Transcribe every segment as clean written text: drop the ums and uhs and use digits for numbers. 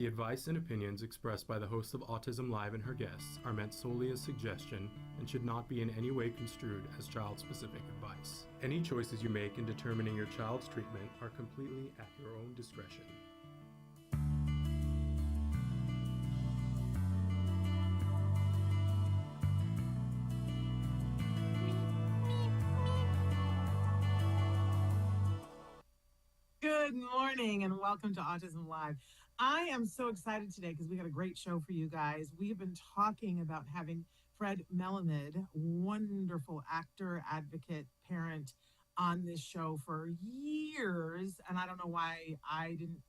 The advice and opinions expressed by the host of Autism Live and her guests are meant solely as suggestion and should not be in any way construed as child-specific advice. Any choices you make in determining your child's treatment are completely at your own discretion. Good morning and welcome to Autism Live. I am so excited today because we got a great show for you guys. We have been talking about having Fred Melamed, wonderful actor, advocate, parent, on this show for years. And I don't know why I didn't,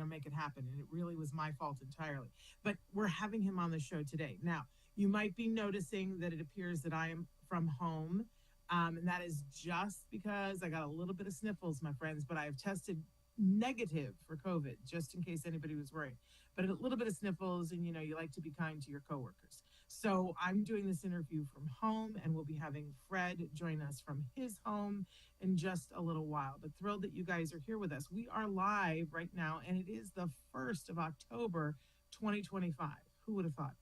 make it happen. And it really was my fault entirely. But we're having him on the show today. Now, you might be noticing that it appears that I am from home. And that is just because I got a little bit of sniffles, my friends, but I have tested negative for COVID, just in case anybody was worried. But a little bit of sniffles, and you like to be kind to your coworkers. So I'm doing this interview from home, and we'll be having Fred join us from his home in just a little while. But thrilled that you guys are here with us. We are live right now, and it is the 1st of October, 2025. Who would have thought?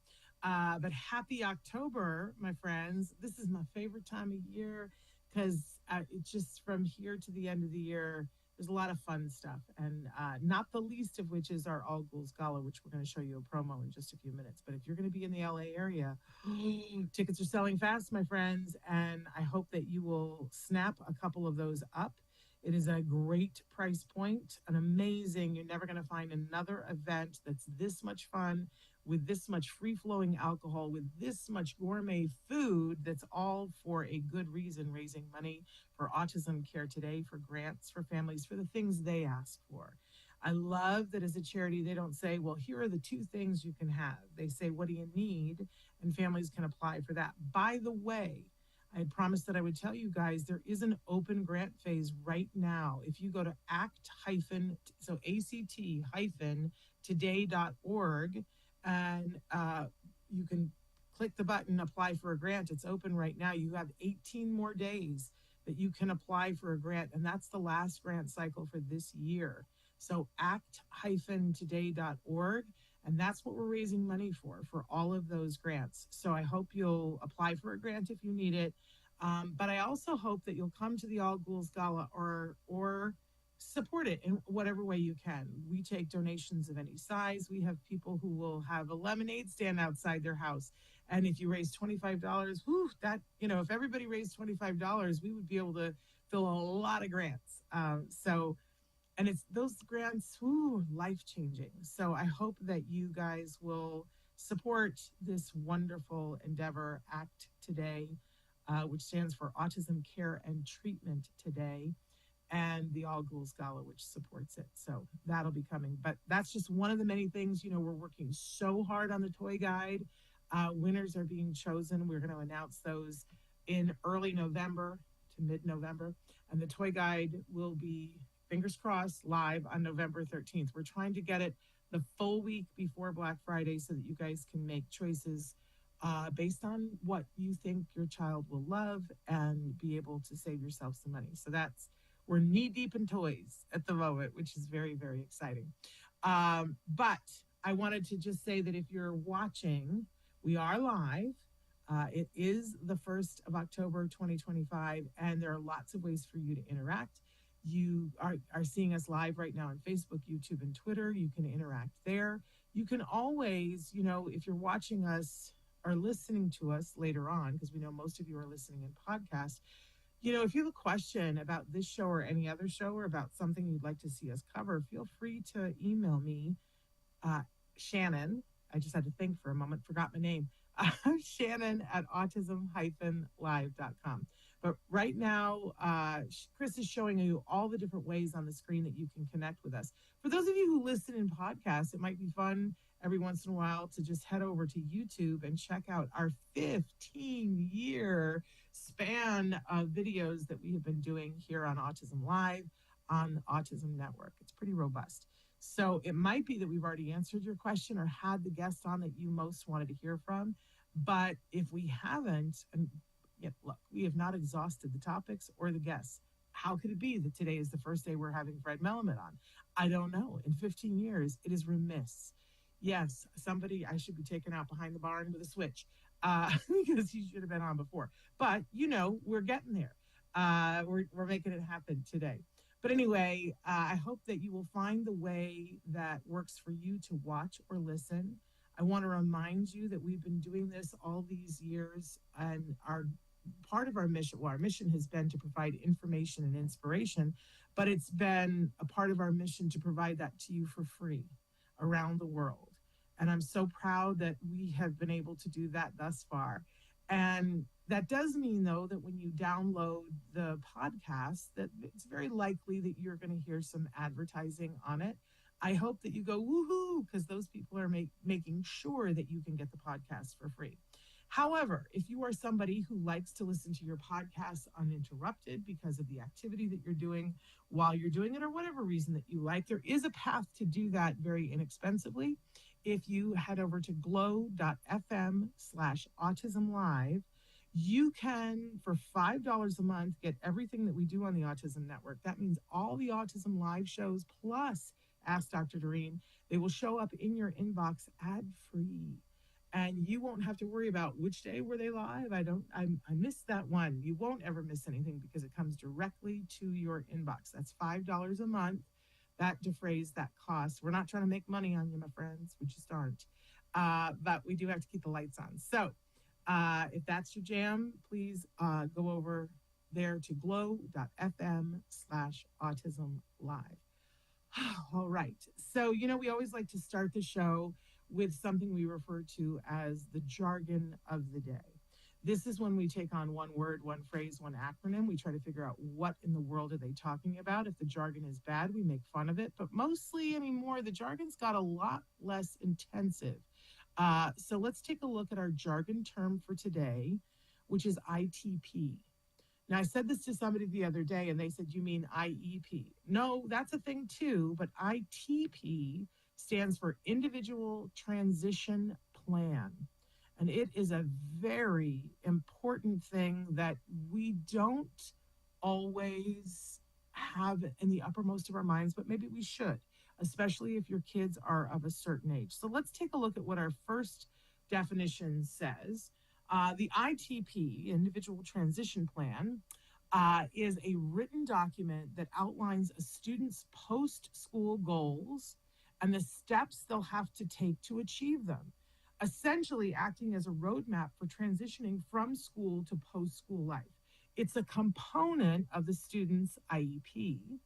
But happy October, my friends. This is my favorite time of year because it's just from here to the end of the year, there's a lot of fun stuff. And not the least of which is our All Ghouls Gala, which we're going to show you a promo in just a few minutes. But if you're going to be in the LA area, tickets are selling fast, my friends. And I hope that you will snap a couple of those up. It is a great price point, an amazing, you're never going to find another event that's this much fun, with this much free-flowing alcohol, with this much gourmet food, that's all for a good reason, raising money for Autism Care Today, for grants for families, for the things they ask for. I love that as a charity, they don't say, well, here are the 2 things you can have. They say, what do you need? And families can apply for that. By the way, I had promised that I would tell you guys there is an open grant phase right now. If you go to act-today.org, and you can click the button, apply for a grant. It's open right now. You have 18 more days that you can apply for a grant, and that's the last grant cycle for this year. So act-today.org, and that's what we're raising money for all of those grants. So I hope you'll apply for a grant if you need it. But I also hope that you'll come to the All Ghouls Gala or support it in whatever way you can. We take donations of any size. We have people who will have a lemonade stand outside their house. And if you raise $25, if everybody raised $25, we would be able to fill a lot of grants. And it's those grants, life-changing. So I hope that you guys will support this wonderful endeavor, Act Today, which stands for Autism Care and Treatment Today, and the All Ghouls Gala, which supports it. So that'll be coming. But that's just one of the many things. We're working so hard on the toy guide. Winners are being chosen. We're going to announce those in early November to mid-November. And the toy guide will be, fingers crossed, live on November 13th. We're trying to get it the full week before Black Friday so that you guys can make choices based on what you think your child will love and be able to save yourself some money. So we're knee deep in toys at the moment, which is very, very exciting. But I wanted to just say that if you're watching, we are live. It is the 1st of October, 2025, and there are lots of ways for you to interact. You are seeing us live right now on Facebook, YouTube, and Twitter. You can interact there. You can always, if you're watching us or listening to us later on, because we know most of you are listening in podcast, if you have a question about this show or any other show or about something you'd like to see us cover, feel free to email me, Shannon. I just had to think for a moment, forgot my name. Shannon at autism-live.com. But right now, Chris is showing you all the different ways on the screen that you can connect with us. For those of you who listen in podcasts, it might be fun every once in a while to just head over to YouTube and check out our 15-year span of videos that we have been doing here on Autism Live on the Autism Network. It's pretty robust. So it might be that we've already answered your question or had the guest on that you most wanted to hear from. But if we haven't, and look, we have not exhausted the topics or the guests. How could it be that today is the first day we're having Fred Melamed on? I don't know. In 15 years, it is remiss. Yes, somebody I should be taken out behind the barn with a switch because he should have been on before. But we're getting there. We're making it happen today. But anyway, I hope that you will find the way that works for you to watch or listen. I want to remind you that we've been doing this all these years, and our part of our mission, well, our mission has been to provide information and inspiration, but it's been a part of our mission to provide that to you for free around the world. And I'm so proud that we have been able to do that thus far. And that does mean, though, that when you download the podcast, that it's very likely that you're going to hear some advertising on it. I hope that you go woohoo because those people are making sure that you can get the podcast for free. However, if you are somebody who likes to listen to your podcast uninterrupted because of the activity that you're doing while you're doing it or whatever reason that you like, there is a path to do that very inexpensively. If you head over to glow.fm/autism live, you can, for $5 a month, get everything that we do on the Autism Network. That means all the Autism Live shows plus Ask Dr. Doreen. They will show up in your inbox ad free. And you won't have to worry about which day were they live. I missed that one. You won't ever miss anything because it comes directly to your inbox. That's $5 a month. That defrays that cost. We're not trying to make money on you, my friends. We just aren't. But we do have to keep the lights on. So if that's your jam, please go over there to glow.fm/autism live. All right. So, we always like to start the show with something we refer to as the jargon of the day. This is when we take on one word, one phrase, one acronym. We try to figure out what in the world are they talking about. If the jargon is bad, we make fun of it. But mostly anymore, the jargon's got a lot less intensive. So let's take a look at our jargon term for today, which is ITP. Now, I said this to somebody the other day, and they said, "You mean IEP?" No, that's a thing too, but ITP stands for Individual Transition Plan. And it is a very important thing that we don't always have in the uppermost of our minds, but maybe we should, especially if your kids are of a certain age. So let's take a look at what our first definition says. The ITP, Individual Transition Plan, is a written document that outlines a student's post-school goals and the steps they'll have to take to achieve them, essentially acting as a roadmap for transitioning from school to post-school life. It's a component of the student's IEP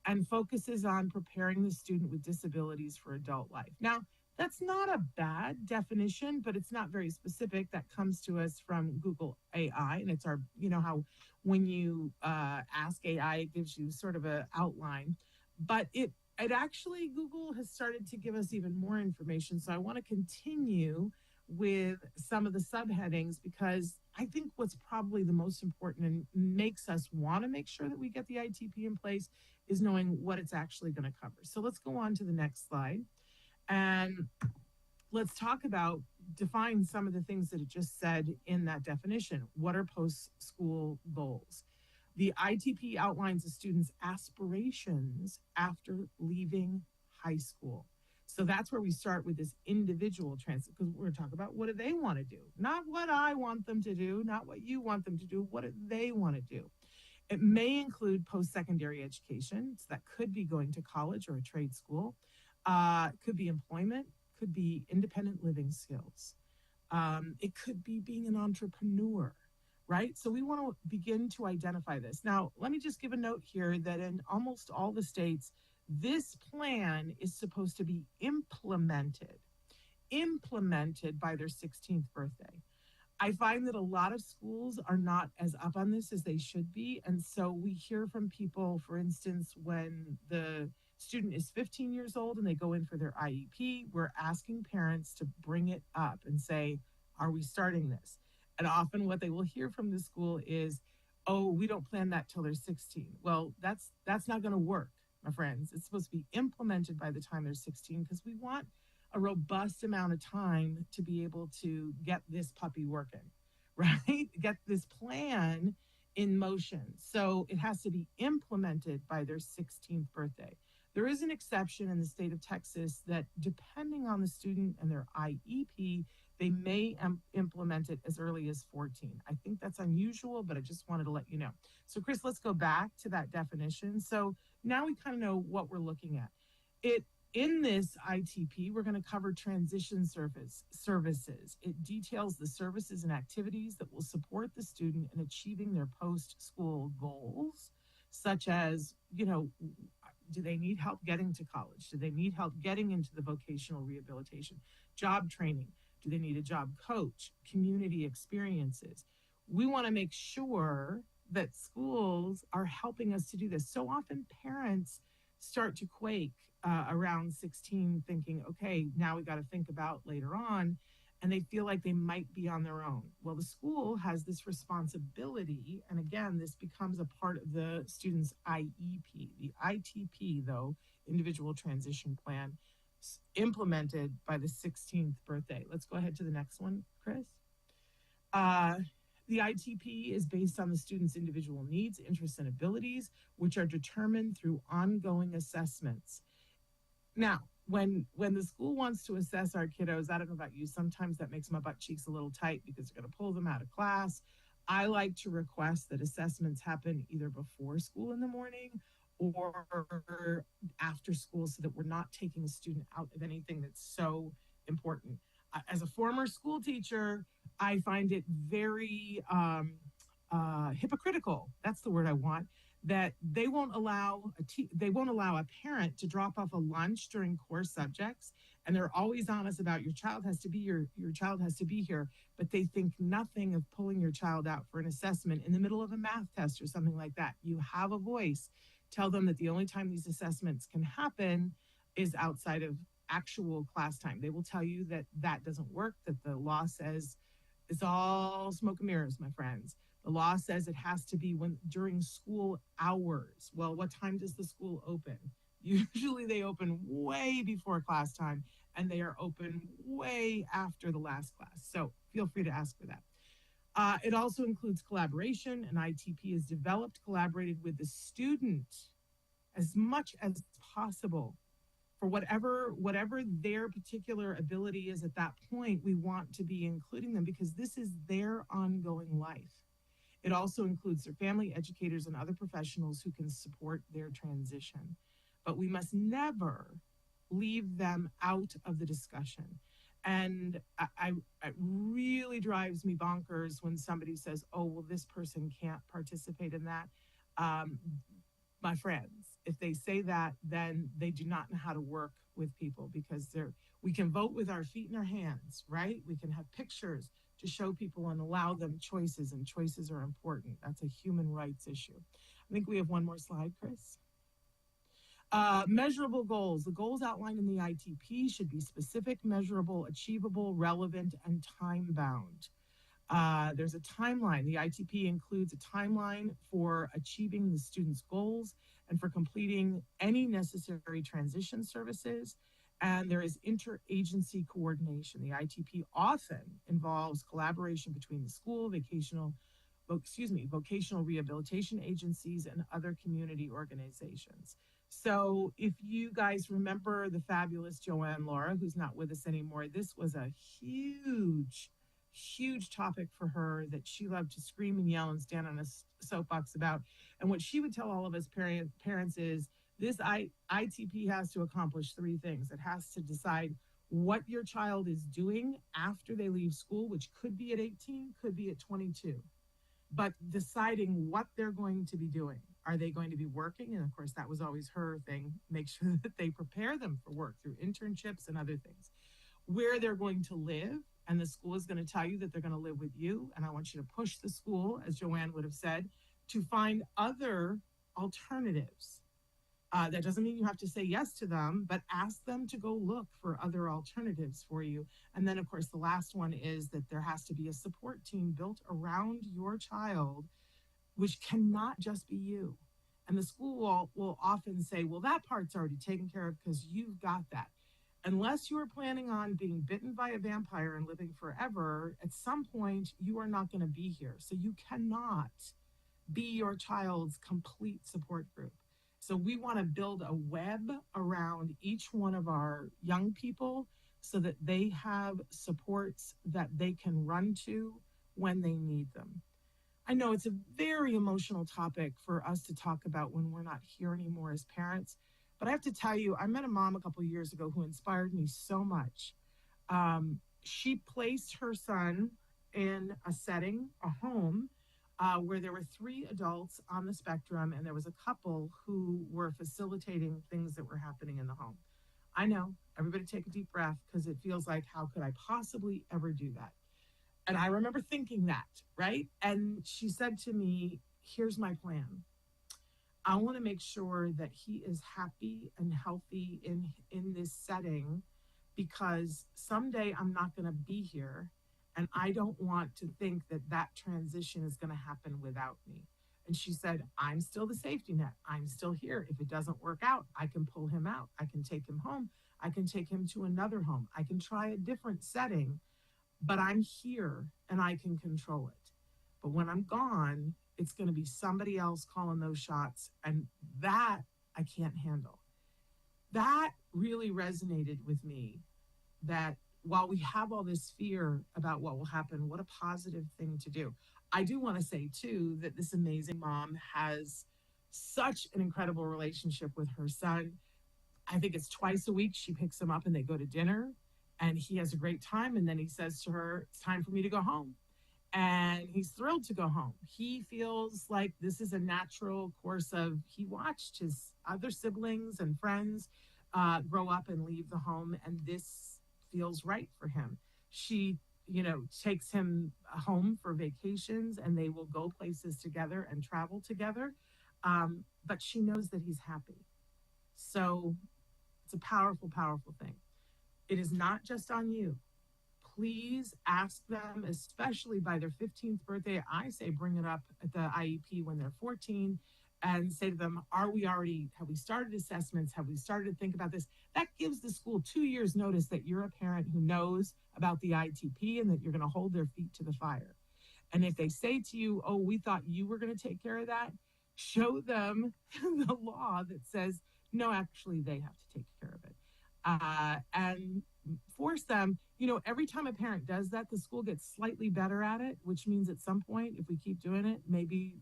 and focuses on preparing the student with disabilities for adult life. Now, that's not a bad definition, but it's not very specific. That comes to us from Google AI, and it's our, how when you ask AI, it gives you sort of an outline. But it actually, Google has started to give us even more information. So I want to continue with some of the subheadings because I think what's probably the most important and makes us want to make sure that we get the ITP in place is knowing what it's actually going to cover. So let's go on to the next slide. And let's talk about, define some of the things that it just said in that definition. What are post-school goals? The ITP outlines a student's aspirations after leaving high school. So that's where we start with this individual transit, because we're going to talk about what do they want to do? Not what I want them to do, not what you want them to do, what do they want to do? It may include post-secondary education. So that could be going to college or a trade school. Could be employment, could be independent living skills. It could be being an entrepreneur, right? So we want to begin to identify this. Now, let me just give a note here that in almost all the states, this plan is supposed to be implemented by their 16th birthday. I find that a lot of schools are not as up on this as they should be. And so we hear from people, for instance, when the student is 15 years old and they go in for their IEP, we're asking parents to bring it up and say, are we starting this? And often what they will hear from the school is, oh, we don't plan that till they're 16. Well, that's not going to work, my friends. It's supposed to be implemented by the time they're 16 because we want a robust amount of time to be able to get this puppy working, right? Get this plan in motion. So it has to be implemented by their 16th birthday. There is an exception in the state of Texas that, depending on the student and their IEP, they may implement it as early as 14. I think that's unusual, but I just wanted to let you know. So, Chris, let's go back to that definition. So now we kind of know what we're looking at. It In this ITP, we're going to cover transition services. It details the services and activities that will support the student in achieving their post-school goals, such as, do they need help getting to college? Do they need help getting into the vocational rehabilitation? Job training? Do they need a job coach? Community experiences? We want to make sure that schools are helping us to do this. So often parents start to quake around 16, thinking, okay, now we got to think about later on, and they feel like they might be on their own. Well, the school has this responsibility, and again, this becomes a part of the student's IEP. The ITP, though, Individual Transition Plan, implemented by the 16th birthday. Let's go ahead to the next one, Chris. The ITP is based on the student's individual needs, interests, and abilities, which are determined through ongoing assessments. Now, when the school wants to assess our kiddos, I don't know about you, sometimes that makes my butt cheeks a little tight because they're going to pull them out of class. I like to request that assessments happen either before school in the morning or after school, so that we're not taking a student out of anything that's so important. As a former school teacher, I find it very hypocritical. That's the word I want. That they won't allow a parent to drop off a lunch during core subjects, and they're always honest about your child has to be your child has to be here, but they think nothing of pulling your child out for an assessment in the middle of a math test or something like that. You have a voice. Tell them that the only time these assessments can happen is outside of actual class time. They will tell you that that doesn't work, that the law says it's all smoke and mirrors, my friends. The law says it has to be during school hours. Well, what time does the school open? Usually they open way before class time, and they are open way after the last class. So feel free to ask for that. It also includes collaboration. An ITP is developed, collaborated with the student as much as possible. For whatever their particular ability is at that point, we want to be including them because this is their ongoing life. It also includes their family, educators, and other professionals who can support their transition. But we must never leave them out of the discussion. And it really drives me bonkers when somebody says, oh, well, this person can't participate in that. My friends, if they say that, then they do not know how to work with people, because we can vote with our feet in our hands, right? We can have pictures to show people and allow them choices, and choices are important. That's a human rights issue. I think we have one more slide, Chris. Measurable goals. The goals outlined in the ITP should be specific, measurable, achievable, relevant, and time-bound. There's a timeline. The ITP includes a timeline for achieving the student's goals and for completing any necessary transition services. And there is interagency coordination. The ITP often involves collaboration between the school, vocational rehabilitation agencies, and other community organizations. So if you guys remember the fabulous Joanne Laura, who's not with us anymore, this was a huge topic for her that she loved to scream and yell and stand on a soapbox about. And what she would tell all of us parents is, this ITP has to accomplish three things. It has to decide what your child is doing after they leave school, which could be at 18, could be at 22. But deciding what they're going to be doing. Are they going to be working? And of course, that was always her thing. Make sure that they prepare them for work through internships and other things. Where they're going to live, and the school is going to tell you that they're going to live with you. And I want you to push the school, as Joanne would have said, to find other alternatives. That doesn't mean you have to say yes to them, but ask them to go look for other alternatives for you. And then, of course, the last one is that there has to be a support team built around your child, which cannot just be you. And the school will often say, well, that part's already taken care of because you've got that. Unless you are planning on being bitten by a vampire and living forever, at some point, you are not going to be here. So you cannot be your child's complete support group. So we want to build a web around each one of our young people so that they have supports that they can run to when they need them. I know it's a very emotional topic for us to talk about when we're not here anymore as parents, but I have to tell you, I met a mom a couple of years ago who inspired me so much. She placed her son in a setting, a home, where there were three adults on the spectrum, and there was a couple who were facilitating things that were happening in the home. I know, everybody take a deep breath because it feels like, how could I possibly ever do that? And I remember thinking that, right? And she said to me, here's my plan. I want to make sure that he is happy and healthy in this setting because someday I'm not going to be here and I don't want to think that that transition is going to happen without me. And she said, I'm still the safety net. I'm still here. If it doesn't work out, I can pull him out. I can take him home. I can take him to another home. I can try a different setting, but I'm here and I can control it. But when I'm gone, it's going to be somebody else calling those shots. And that I can't handle. That really resonated with me, that while we have all this fear about what will happen, what a positive thing to do. I do want to say, too, that this amazing mom has such an incredible relationship with her son. I think it's twice a week she picks him up and they go to dinner and he has a great time. And then he says to her, it's time for me to go home. And he's thrilled to go home. He feels like this is a natural course of, he watched his other siblings and friends grow up and leave the home, and this feels right for him. She, takes him home for vacations and they will go places together and travel together. But she knows that he's happy. So it's a powerful, powerful thing. It is not just on you. Please ask them, especially by their 15th birthday. I say bring it up at the IEP when they're 14 and say to them, have we started assessments? Have we started to think about this? That gives the school 2 years notice that you're a parent who knows about the ITP and that you're going to hold their feet to the fire. And if they say to you, oh, we thought you were going to take care of that, show them the law that says, no, actually, they have to take care of it. And force them, every time a parent does that, the school gets slightly better at it, which means at some point, if we keep doing it, maybe,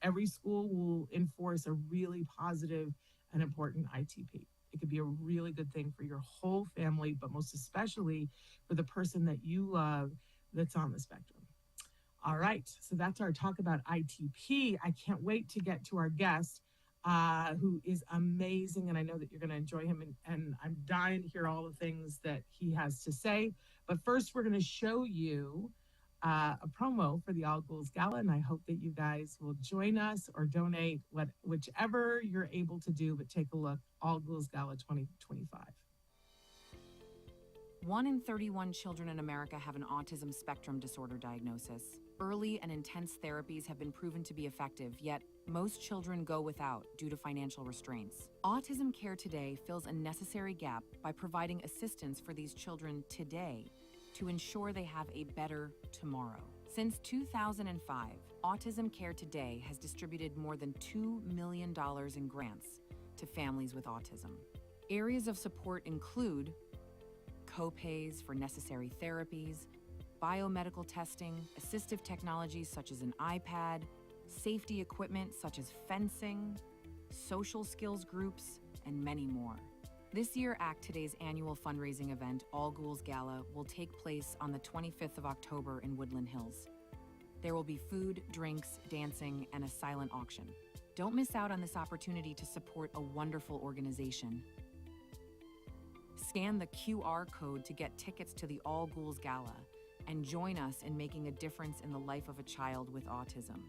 every school will enforce a really positive and important ITP. It could be a really good thing for your whole family, but most especially for the person that you love that's on the spectrum. All right, so that's our talk about ITP. I can't wait to get to our guest, who is amazing, and I know that you're going to enjoy him, and I'm dying to hear all the things that he has to say. But first, we're going to show you a promo for the All Ghouls Gala, and I hope that you guys will join us or donate, whichever you're able to do, but take a look, All Ghouls Gala 2025. 1 in 31 children in America have an autism spectrum disorder diagnosis. Early and intense therapies have been proven to be effective, yet most children go without due to financial restraints. Autism Care Today fills a necessary gap by providing assistance for these children today to ensure they have a better tomorrow. Since 2005, Autism Care Today has distributed more than $2 million in grants to families with autism. Areas of support include co-pays for necessary therapies, biomedical testing, assistive technologies such as an iPad, safety equipment such as fencing, social skills groups, and many more. This year, Act Today's annual fundraising event, All Ghouls Gala, will take place on the 25th of October in Woodland Hills. There will be food, drinks, dancing, and a silent auction. Don't miss out on this opportunity to support a wonderful organization. Scan the QR code to get tickets to the All Ghouls Gala and join us in making a difference in the life of a child with autism.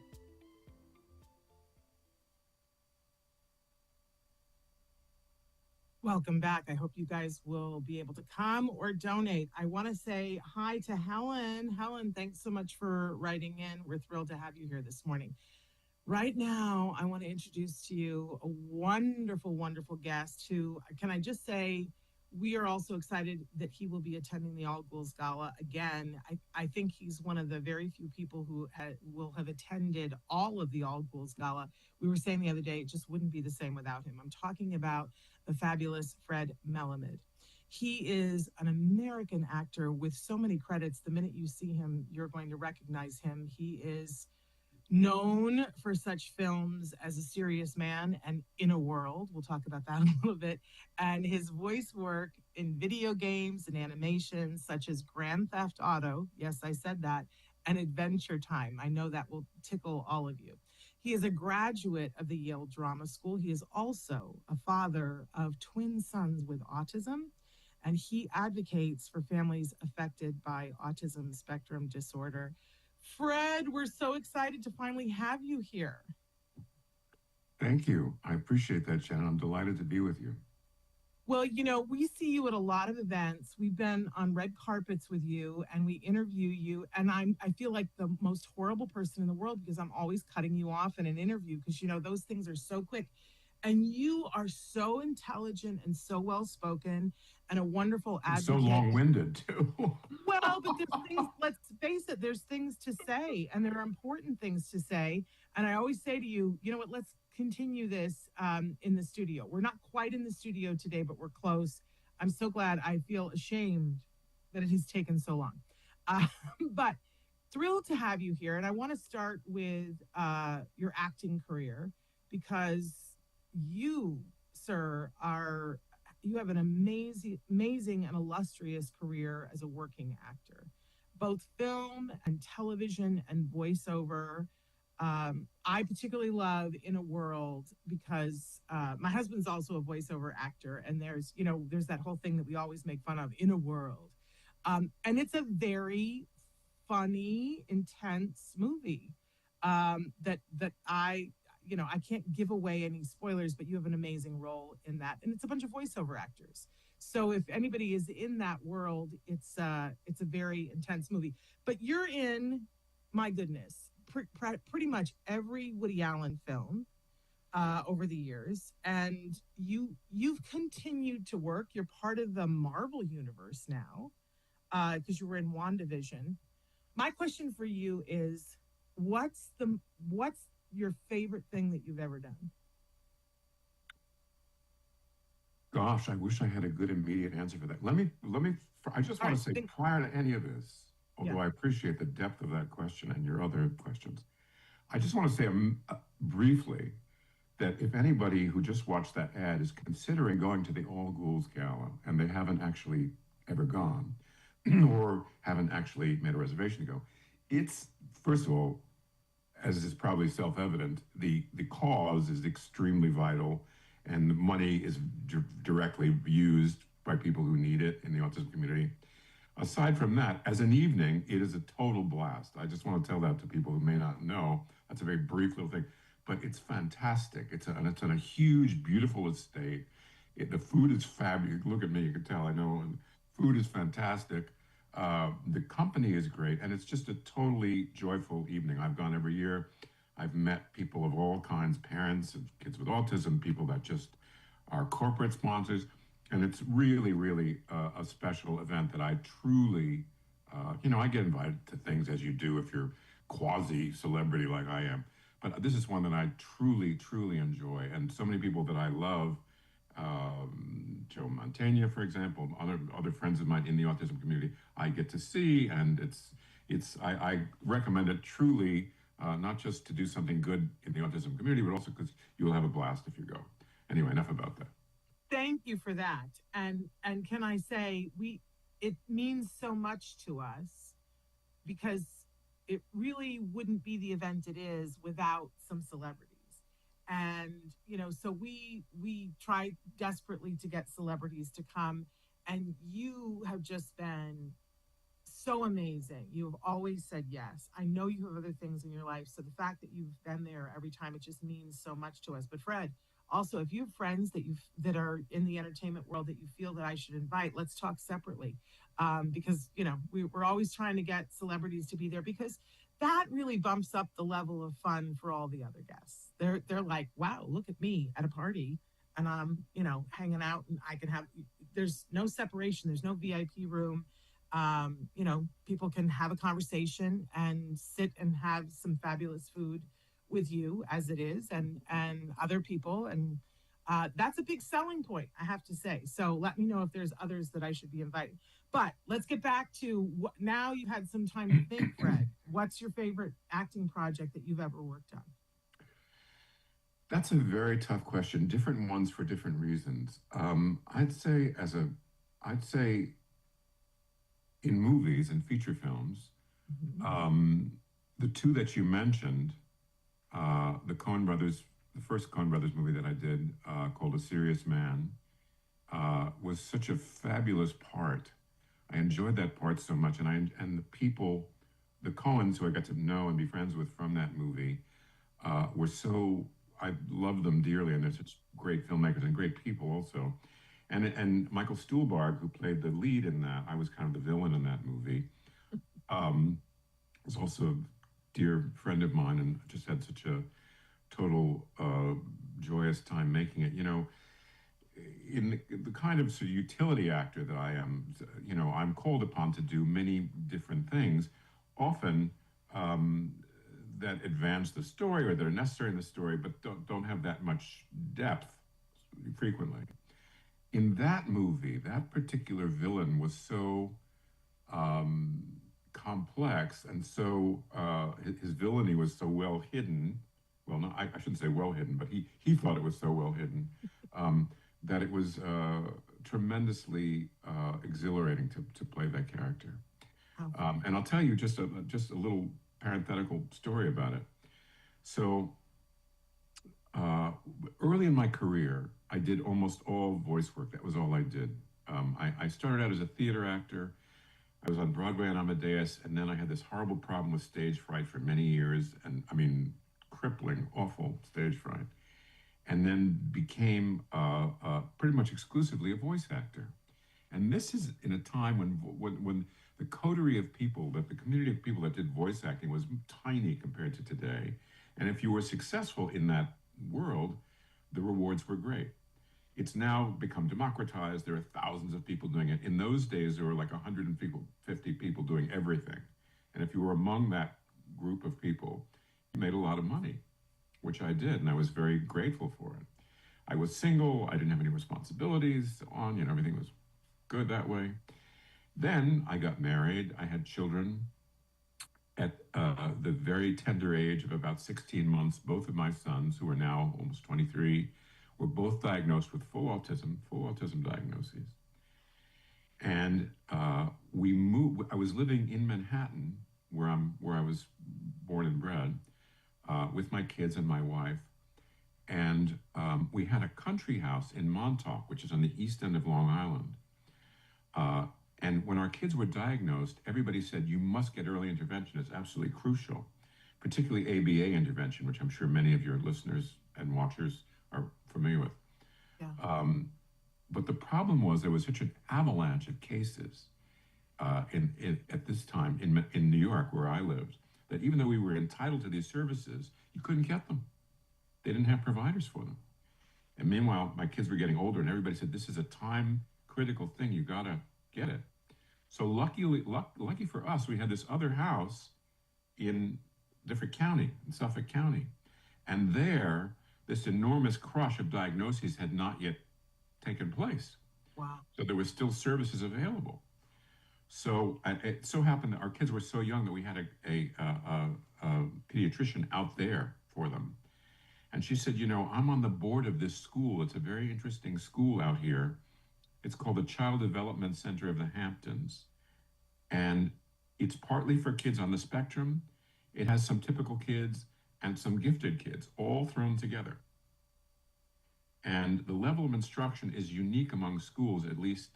Welcome back. I hope you guys will be able to come or donate. I want to say hi to Helen. Helen, thanks so much for writing in. We're thrilled to have you here this morning. Right now, I want to introduce to you a wonderful, wonderful guest who, can I just say, We are also excited that he will be attending the All Ghouls Gala again. I think he's one of the very few people who will have attended all of the All Ghouls Gala. We were saying the other day, it just wouldn't be the same without him. I'm talking about the fabulous Fred Melamed. He is an American actor with so many credits. The minute you see him, you're going to recognize him. He is known for such films as A Serious Man and In a World. We'll talk about that a little bit. And his voice work in video games and animations such as Grand Theft Auto. Yes, I said that. And Adventure Time. I know that will tickle all of you. He is a graduate of the Yale Drama School. He is also a father of twin sons with autism, and he advocates for families affected by autism spectrum disorder. Fred, we're so excited to finally have you here. Thank you. I appreciate that, Shannon. I'm delighted to be with you. Well, we see you at a lot of events. We've been on red carpets with you and we interview you. And I feel like the most horrible person in the world because I'm always cutting you off in an interview because, those things are so quick. And you are so intelligent and so well-spoken and a wonderful advocate. So long-winded, too. Well, but there's things, let's face it, there's things to say, and there are important things to say. And I always say to you, you know what, let's continue this in the studio. We're not quite in the studio today, but we're close. I'm so glad. I feel ashamed that it has taken so long. But thrilled to have you here. And I want to start with your acting career because you, sir, you have an amazing and illustrious career as a working actor, both film and television and voiceover. I particularly love In a World because my husband's also a voiceover actor, and there's that whole thing that we always make fun of, In a World. And it's a very funny, intense movie that I can't give away any spoilers, but you have an amazing role in that. And it's a bunch of voiceover actors. So if anybody is in that world, it's a very intense movie. But you're in, my goodness, pretty much every Woody Allen film over the years. And you've continued to work. You're part of the Marvel universe now because you were in WandaVision. My question for you is, what's your favorite thing that you've ever done? Gosh, I wish I had a good immediate answer for that. I just want to say prior to any of this, although I appreciate the depth of that question and your other questions, I just want to say briefly that if anybody who just watched that ad is considering going to the All Ghouls Gala and they haven't actually ever gone or haven't actually made a reservation to go, it's, first of all, as is probably self-evident, the cause is extremely vital, and the money is directly used by people who need it in the autism community. Aside from that, as an evening, it is a total blast. I just want to tell that to people who may not know. That's a very brief little thing, but it's fantastic. It's on a huge, beautiful estate. The food is fabulous. Look at me, you can tell, I know. And food is fantastic. The company is great, and it's just a totally joyful evening. I've gone every year. I've met people of all kinds, parents of kids with autism, people that just are corporate sponsors, and it's really, really a special event that I truly, I get invited to things as you do if you're quasi-celebrity like I am, but this is one that I truly, truly enjoy, and so many people that I love, Joe Mantegna, for example, other friends of mine in the autism community, I get to see, and I recommend it truly, not just to do something good in the autism community, but also because you will have a blast if you go. Anyway, enough about that. Thank you for that. And can I say, it means so much to us because it really wouldn't be the event it is without some celebrities. And, so we try desperately to get celebrities to come, and you have just been so amazing. You have always said yes. I know you have other things in your life, so the fact that you've been there every time, it just means so much to us. But Fred, also, if you have friends that are in the entertainment world that you feel that I should invite, let's talk separately, because we're always trying to get celebrities to be there because that really bumps up the level of fun for all the other guests. They're like, wow, look at me at a party, and I'm hanging out, and I can have there's no separation. There's no VIP room. People can have a conversation and sit and have some fabulous food with you as it is, and other people, and that's a big selling point, I have to say. So let me know if there's others that I should be inviting. But let's get back to now you've had some time to think, Fred. What's your favorite acting project that you've ever worked on? That's a very tough question. Different ones for different reasons. I'd say in movies and feature films, the two that you mentioned, the Coen Brothers, the first Coen Brothers movie that I did, called A Serious Man, was such a fabulous part. I enjoyed that part so much, and the people, the Coens, who I got to know and be friends with from that movie, were so. I love them dearly, and they're such great filmmakers and great people also. And Michael Stuhlbarg, who played the lead in that, I was kind of the villain in that movie, was also a dear friend of mine, and just had such a total joyous time making it. In the kind of sort of utility actor that I am, I'm called upon to do many different things, often that advance the story or that are necessary in the story, but don't have that much depth frequently. In that movie, that particular villain was so complex, and so his villainy was so well hidden. Well, no, I shouldn't say well hidden, but he thought it was so well hidden that it was tremendously exhilarating to play that character. And I'll tell you just a little parenthetical story about it. So early in my career, I did almost all voice work. That was all I did. I started out as a theater actor. I was on Broadway on Amadeus, and then I had this horrible problem with stage fright for many years, and I mean, crippling, awful stage fright, and then became pretty much exclusively a voice actor. And this is in a time when the coterie of people, that the community of people that did voice acting was tiny compared to today. And if you were successful in that world, the rewards were great. It's now become democratized. There are thousands of people doing it. In those days, there were like 150 people doing everything. And if you were among that group of people, you made a lot of money, which I did, and I was very grateful for it. I was single, I didn't have any responsibilities, so on, everything was good that way. Then I got married, I had children. At the very tender age of about 16 months, both of my sons, who are now almost 23, were both diagnosed with full autism diagnoses. And we moved. I was living in Manhattan, where I was born and bred, with my kids and my wife. And we had a country house in Montauk, which is on the east end of Long Island. And when our kids were diagnosed, everybody said, you must get early intervention. It's absolutely crucial, particularly ABA intervention, which I'm sure many of your listeners and watchers are familiar with. Yeah. But the problem was there was such an avalanche of cases at this time in New York, where I lived, that even though we were entitled to these services, you couldn't get them. They didn't have providers for them. And meanwhile, my kids were getting older, and everybody said, this is a time-critical thing. You got to get it. So lucky for us, we had this other house in a different county, in Suffolk County. And there, this enormous crush of diagnoses had not yet taken place. Wow. So there were still services available. So it so happened that our kids were so young that we had a pediatrician out there for them. And she said, I'm on the board of this school. It's a very interesting school out here. It's called the Child Development Center of the Hamptons. And it's partly for kids on the spectrum. It has some typical kids and some gifted kids, all thrown together. And the level of instruction is unique among schools, at least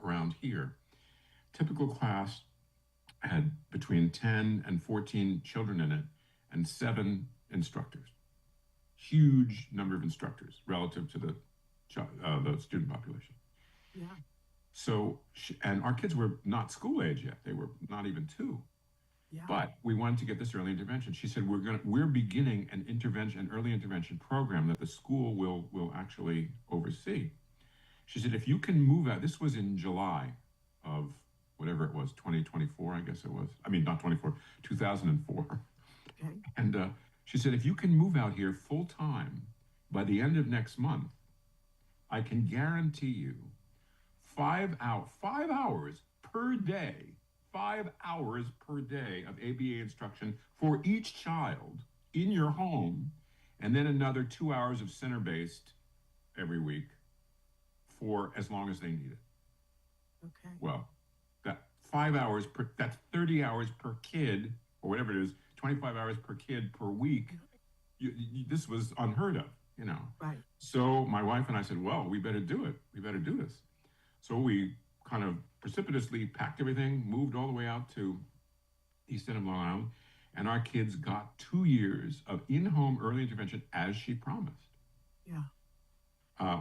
around here. Typical class had between 10 and 14 children in it and 7 instructors. Huge number of instructors relative to the student population. Yeah. So, and our kids were not school age yet. They were not even 2. Yeah. But we wanted to get this early intervention. She said, we're beginning an early intervention program that the school will actually oversee. She said, if you can move out, this was in July of whatever it was, 2024, I guess it was. I mean, not 24, 2004. Okay. And she said, if you can move out here full time by the end of next month, I can guarantee you 5 hours per day, 5 hours per day of ABA instruction for each child in your home, and then another 2 hours of center-based every week for as long as they need it. Okay. Well, that 5 hours that's 30 hours per kid, or whatever it is, 25 hours per kid per week. This was unheard of, you know. Right. So my wife and I said, well, we better do it. We better do this. So we kind of precipitously packed everything, moved all the way out to East End of Long Island, and our kids got 2 years of in-home early intervention as she promised. Yeah.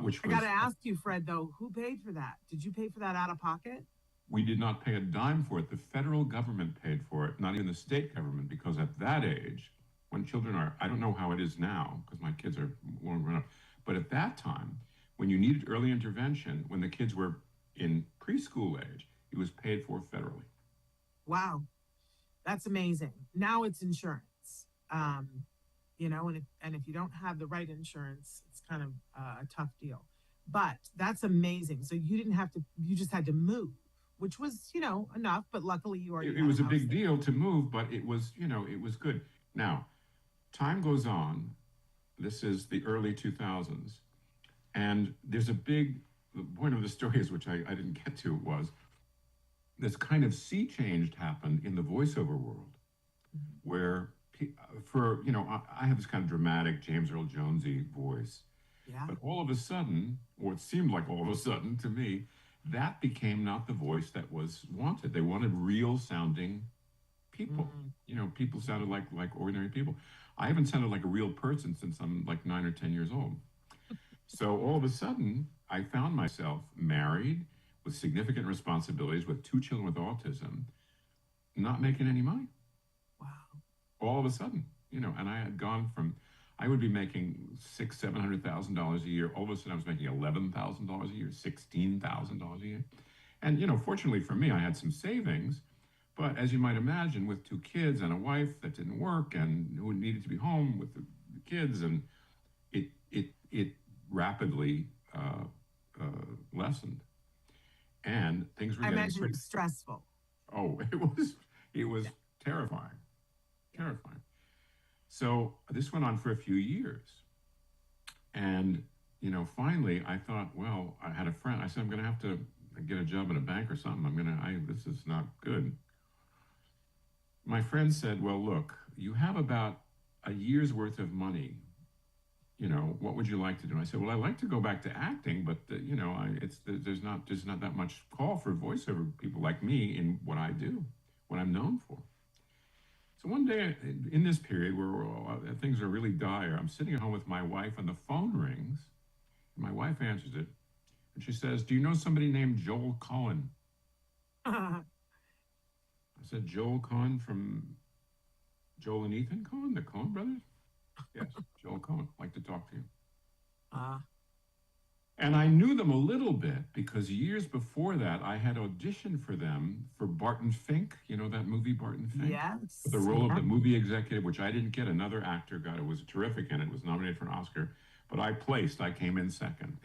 Which I got to ask you, Fred, though, who paid for that? Did you pay for that out of pocket? We did not pay a dime for it. The federal government paid for it, not even the state government, because at that age, when children are, I don't know how it is now, because my kids are more grown up, but at that time, when you needed early intervention, when the kids were in preschool age, it was paid for federally. Wow. That's amazing. Now it's insurance. You know, and if you don't have the right insurance, it's kind of a tough deal. But that's amazing. So you didn't have to, you just had to move, which was, you know, enough, but luckily you already It was a big deal to move, but it was, you know, it was good. Now, time goes on. This is the early 2000s. And there's a big, the point of the story is, which I didn't get to, was this kind of sea change happened in the voiceover world, where for, you know, I have this kind of dramatic James Earl Jonesy voice. Yeah. But all of a sudden, or it seemed like all of a sudden to me, that became not the voice that was wanted. They wanted real sounding people. You know, people sounded like ordinary people. I haven't sounded like a real person since I'm like 9 or 10 years old. So all of a sudden, I found myself married with significant responsibilities, with 2 children with autism, not making any money. Wow. All of a sudden, you know, and I had gone from, I would be making $600,000-700,000 a year. All of a sudden, I was making $11,000 a year, $16,000 a year. And, you know, fortunately for me, I had some savings. But as you might imagine, with 2 kids and a wife that didn't work and who needed to be home with the kids, and it rapidly lessened. And things were I getting imagine it was stressful. Oh, it was terrifying. Terrifying. So this went on for a few years. And, you know, finally I thought, well, I had a friend. I said, I'm going to have to get a job in a bank or something. This is not good. My friend said, well, look, you have about a year's worth of money. You know, what would you like to do? And I said, well, I'd like to go back to acting, but you know, there's not that much call for voiceover people like me in what I do, what I'm known for. So one day in this period where things are really dire, I'm sitting at home with my wife and the phone rings. And my wife answers it. And she says, do you know somebody named Joel Cohen? I said, Joel Cohen from Joel and Ethan Cohen, the Cohen brothers? Yes, Joel Cohen, like to talk to you. And I knew them a little bit because years before that, I had auditioned for them for Barton Fink. You know that movie, Barton Fink? Yes. The role of the movie executive, which I didn't get. Another actor got it. Was terrific and it was nominated for an Oscar. But I came in second.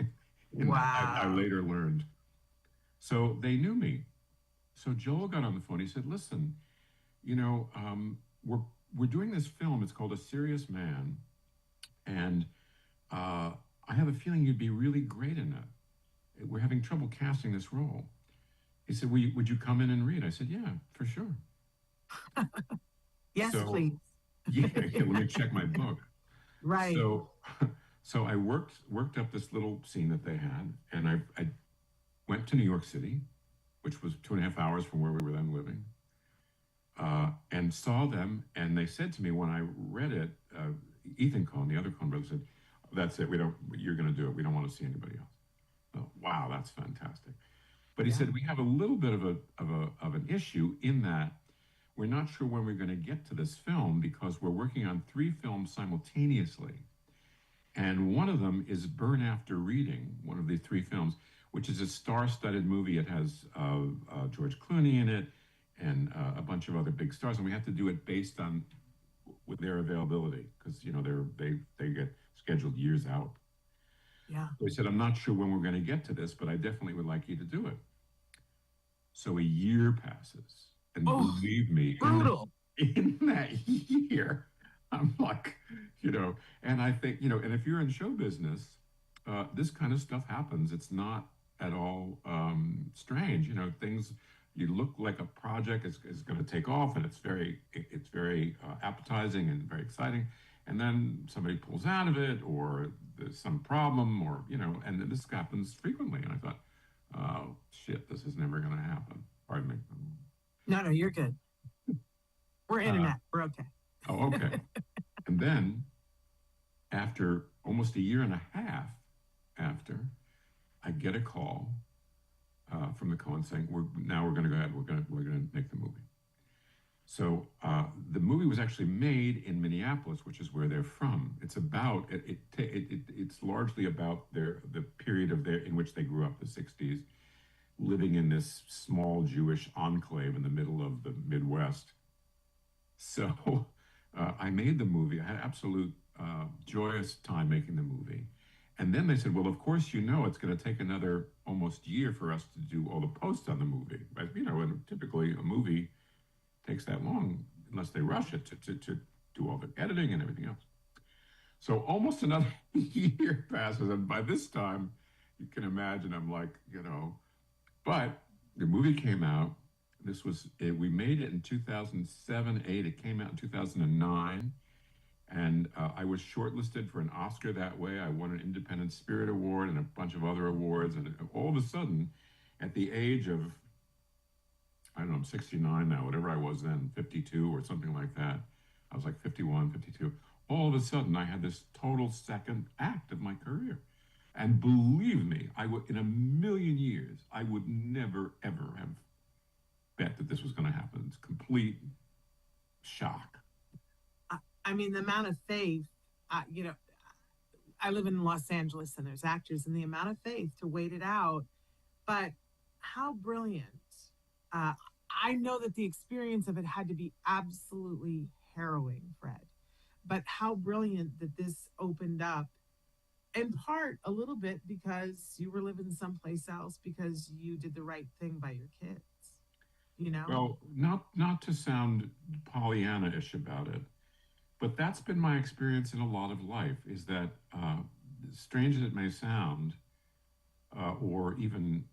Wow. I later learned. So they knew me. So Joel got on the phone. He said, listen, you know, we're doing this film. It's called A Serious Man. And I have a feeling you'd be really great in it. We're having trouble casting this role. He said, would you come in and read? I said, yeah, for sure. Yes, please. Yeah, let me check my book. Right. So I worked up this little scene that they had, and I went to New York City, which was 2.5 hours from where we were then living, and saw them. And they said to me when I read it, Ethan Cohen, the other Cohen brother, said, that's it. You're going to do it. We don't want to see anybody else. So, wow, that's fantastic. But he said, we have a little bit of an issue in that we're not sure when we're going to get to this film because we're working on 3 films simultaneously. And one of them is Burn After Reading, one of the 3 films, which is a star-studded movie. It has George Clooney in it and a bunch of other big stars, and we have to do it based on with their availability because they get scheduled years out. Yeah. So he said, I'm not sure when we're going to get to this, but I definitely would like you to do it. So a year passes, and believe me, brutal. In that year, I'm like, and I think, and if you're in show business, this kind of stuff happens. It's not at all strange. Things, you look like a project is going to take off, and it's very appetizing and very exciting. And then somebody pulls out of it, or there's some problem, or, and this happens frequently. And I thought, oh, shit, this is never going to happen. Pardon me. No, you're good. We're internet. We're okay. Oh, okay. And then, after almost a year and a half after, I get a call from the Coen saying, we're going to go ahead. We're going to make the movie. So the movie was actually made in Minneapolis, which is where they're from. It's about it's largely about the period in which they grew up, the 60s, living in this small Jewish enclave in the middle of the Midwest. So I made the movie. I had absolute joyous time making the movie. And then they said, well, of course, it's going to take another almost year for us to do all the posts on the movie. But, and typically a movie takes that long unless they rush it to do all the editing and everything else. So almost another year passes. And by this time, you can imagine I'm like, but the movie came out. We made it in 2007, 8. It came out in 2009. And I was shortlisted for an Oscar that way. I won an Independent Spirit Award and a bunch of other awards. And all of a sudden, at the age of, I don't know, I'm 69 now, whatever I was then, 52 or something like that. I was like 51, 52. All of a sudden, I had this total second act of my career. And believe me, in a million years, I would never, ever have bet that this was going to happen. It's complete shock. I mean, the amount of faith, I live in Los Angeles and there's actors, and the amount of faith to wait it out. But how brilliant. I know that the experience of it had to be absolutely harrowing, Fred. But how brilliant that this opened up, in part a little bit because you were living someplace else, because you did the right thing by your kids, Well, not to sound Pollyanna-ish about it, but that's been my experience in a lot of life, is that strange as it may sound, or even,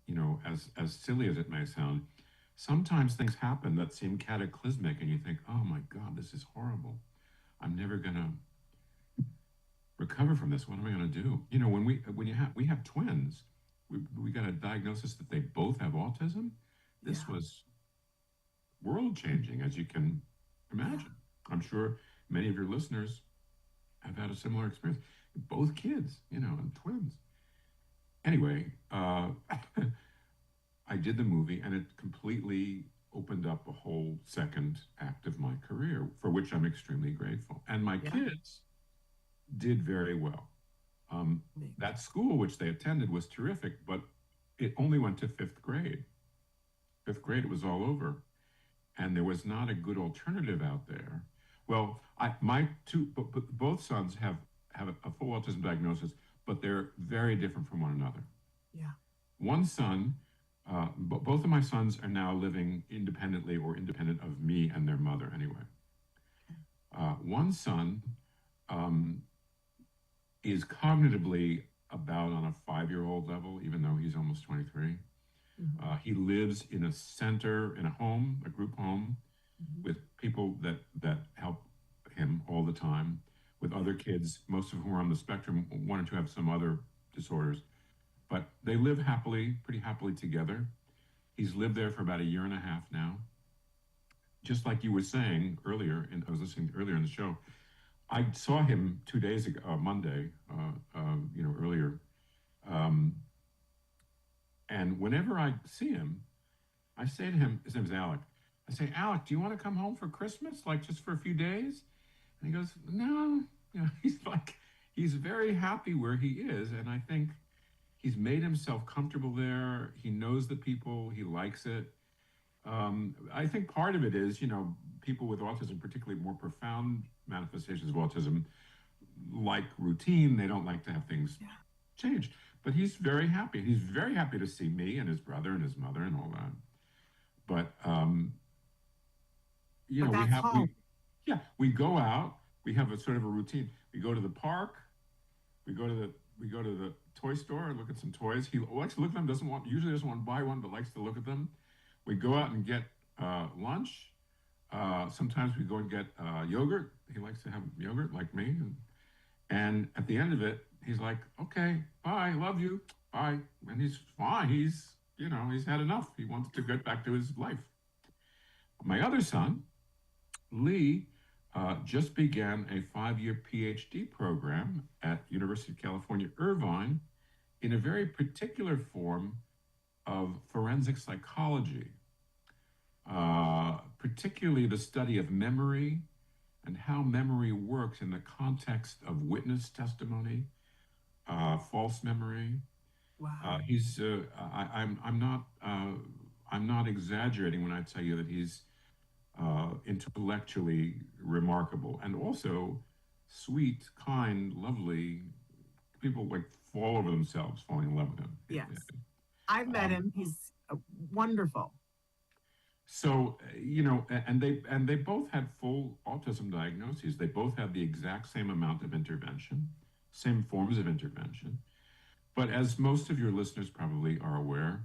as silly as it may sound, sometimes things happen that seem cataclysmic and you think, oh my God, this is horrible. I'm never going to recover from this. What am I going to do? When we have twins, we got a diagnosis that they both have autism. This was world changing, as you can imagine. I'm sure many of your listeners have had a similar experience. Both kids, and twins. Anyway, I did the movie, and it completely opened up a whole second act of my career, for which I'm extremely grateful. And my kids did very well. That school which they attended was terrific, but it only went to fifth grade. Fifth grade, it was all over. And there was not a good alternative out there. Well, both sons have a full autism diagnosis, but they're very different from one another. Yeah. One son, both of my sons are now living independently or independent of me and their mother anyway. One son is cognitively about on a 5-year-old level, even though he's almost 23. Mm-hmm. He lives in a center, in a group home, with people that help him all the time, with other kids, most of whom are on the spectrum. One or two have some other disorders, but they live pretty happily together. He's lived there for about a year and a half now. Just like you were saying earlier, and I was listening earlier in the show, I saw him 2 days ago, Monday, earlier. And whenever I see him, I say to him, his name's Alec. I say, Alec, do you want to come home for Christmas, like just for a few days? And he goes, no. He's very happy where he is. And I think He's made himself comfortable there. He knows the people. He likes it. I think part of it is, people with autism, particularly more profound manifestations of autism, like routine. They don't like to have things change. But he's very happy. He's very happy to see me and his brother and his mother and all that. But we go out. We have a sort of a routine. We go to the park. We go to the toy store and look at some toys. He likes to look at them. Usually doesn't want to buy one, but likes to look at them. We go out and get lunch. Sometimes we go and get yogurt. He likes to have yogurt like me. And at the end of it, he's like, okay, bye, love you, bye. And he's fine. He's had enough. He wants to get back to his life. My other son, Lee, just began a 5-year PhD program at University of California, Irvine, in a very particular form of forensic psychology, particularly the study of memory and how memory works in the context of witness testimony, false memory. Wow. I'm not exaggerating when I tell you that he's intellectually remarkable, and also sweet, kind, lovely. People fall over themselves falling in love with him. Yes. I've met him. He's wonderful. So, and they both had full autism diagnoses. They both had the exact same amount of intervention, same forms of intervention. But as most of your listeners probably are aware,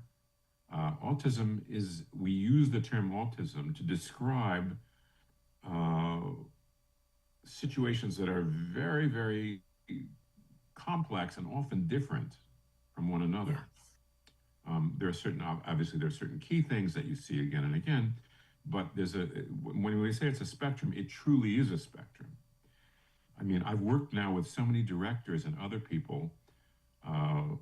autism we use the term autism to describe situations that are very, very complex and often different from one another. Yes. There are certain key things that you see again and again, but when we say it's a spectrum, it truly is a spectrum. I mean, I've worked now with so many directors and other people, Dan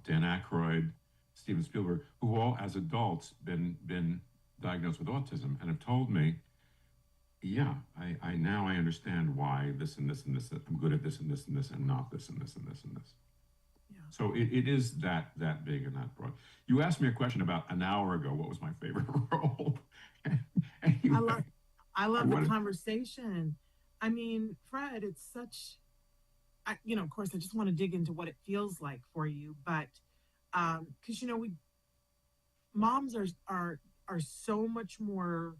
Aykroyd, Steven Spielberg, who all as adults been diagnosed with autism and have told me, yeah, I now understand why this and this and this, I'm good at this and this and this and not this and this and this and this. Yeah. So it is that big and that broad. You asked me a question about an hour ago, what was my favorite role? I love the conversation. I mean, Fred, it's such, of course, I just want to dig into what it feels like for you, but because moms are so much more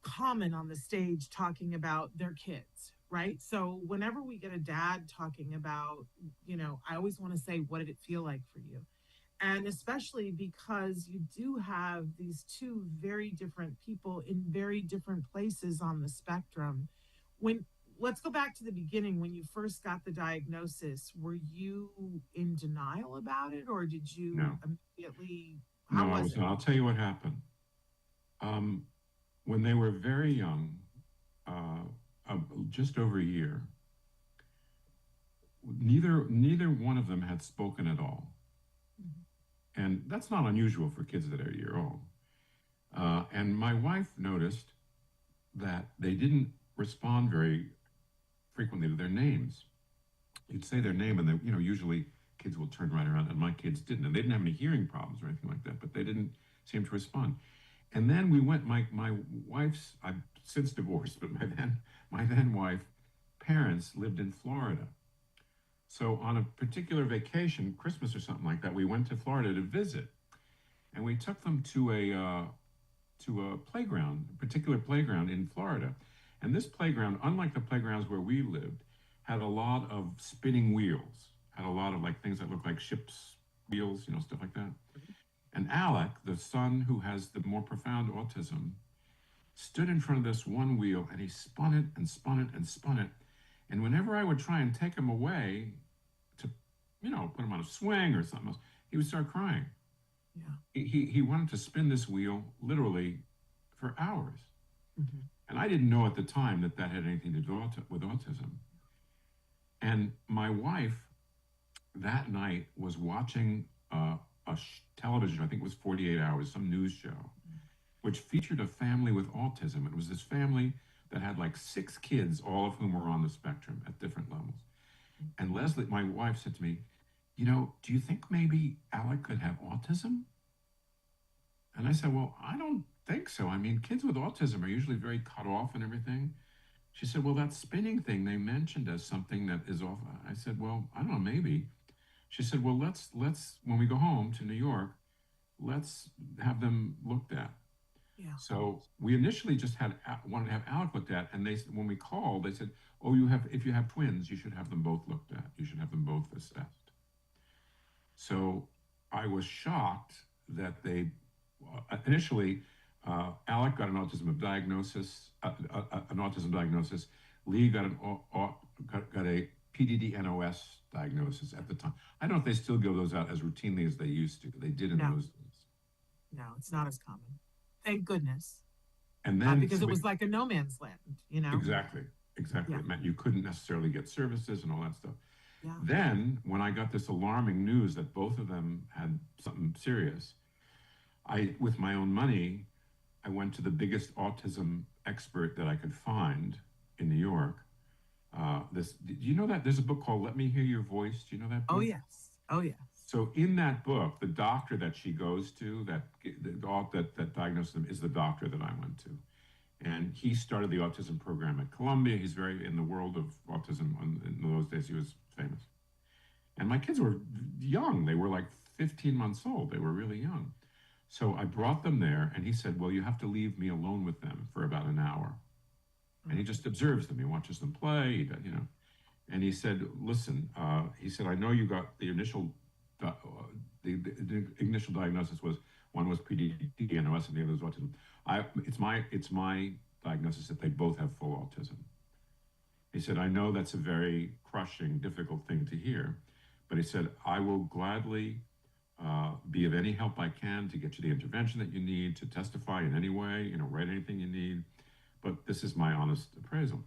common on the stage talking about their kids, right? So whenever we get a dad talking about, I always want to say, what did it feel like for you? And especially because you do have these two very different people in very different places on the spectrum. Let's go back to the beginning. When you first got the diagnosis, were you in denial about it, or did you immediately? No, I was not. I'll tell you what happened. When they were very young, just over a year, neither one of them had spoken at all. Mm-hmm. And that's not unusual for kids that are a year old. And my wife noticed that they didn't respond very frequently to their names. You'd say their name, and usually kids will turn right around, and my kids didn't. And they didn't have any hearing problems or anything like that, but they didn't seem to respond. And then we went, my wife's, I've since divorced, but my then wife, parents lived in Florida. So on a particular vacation, Christmas or something like that, we went to Florida to visit. And we took them to a playground, a particular playground in Florida. And this playground, unlike the playgrounds where we lived, had a lot of spinning wheels, had a lot of things that look like ships' wheels, stuff like that. And Alec, the son who has the more profound autism, stood in front of this one wheel, and he spun it and spun it and spun it. And whenever I would try and take him away to, put him on a swing or something else, he would start crying. Yeah. He wanted to spin this wheel literally for hours. Mm-hmm. And I didn't know at the time that had anything to do with autism. And my wife that night was watching television, I think it was 48 Hours, some news show, which featured a family with autism. It was this family that had 6 kids, all of whom were on the spectrum at different levels. And Leslie, my wife, said to me, do you think maybe Alec could have autism? And I said, well, I don't think so. I mean, kids with autism are usually very cut off and everything. She said, well, that spinning thing they mentioned as something that is off. I said, well, I don't know, maybe. She said, well, let's when we go home to New York, let's have them looked at. Yeah. So we initially just wanted to have Alec looked at, and when we called, they said, oh, if you have twins, you should have them both looked at. You should have them both assessed. So I was shocked that they initially Alec got an autism diagnosis. Lee got got a PDD-NOS diagnosis at the time. I don't know if they still give those out as routinely as they used to. They did in those days. No, it's not as common. Thank goodness. And then because it was like a no man's land, Exactly. Yeah. It meant you couldn't necessarily get services and all that stuff. Yeah. Then when I got this alarming news that both of them had something serious, with my own money, I went to the biggest autism expert that I could find in New York. Do you know that there's a book called Let Me Hear Your Voice? Do you know that book? Oh yes. So in that book, the doctor that she goes to that diagnosed them is the doctor that I went to. And he started the autism program at Columbia. He's very in the world of autism. In those days, he was famous. And my kids were young. They were like 15 months old. They were really young. So I brought them there, and he said, well, you have to leave me alone with them for about an hour. And he just observes them. He watches them play, And he said, listen, he said, I know you got the initial diagnosis was, one was PDD-NOS and the other was autism. It's my diagnosis that they both have full autism. He said, I know that's a very crushing, difficult thing to hear, but he said, I will gladly be of any help I can to get you the intervention that you need, to testify in any way, write anything you need. But this is my honest appraisal.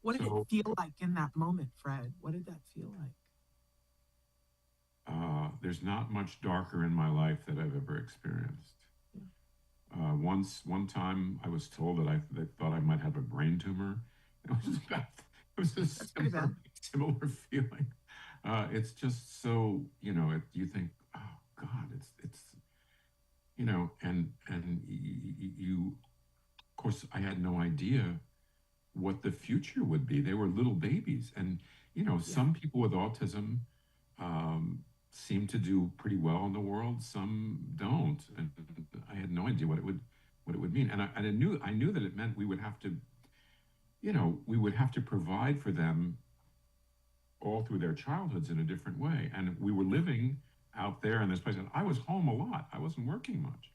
What did it feel like in that moment, Fred? What did that feel like? There's not much darker in my life that I've ever experienced. One time I was told that they thought I might have a brain tumor. It was a similar feeling. It's just so, you think, oh God, it's and you, of course, I had no idea what the future would be. They were little babies. And, some people with autism seem to do pretty well in the world. Some don't. And I had no idea what it would mean. And I knew that it meant we would have to provide for them all through their childhoods in a different way. And we were living out there in this place. And I was home a lot. I wasn't working much,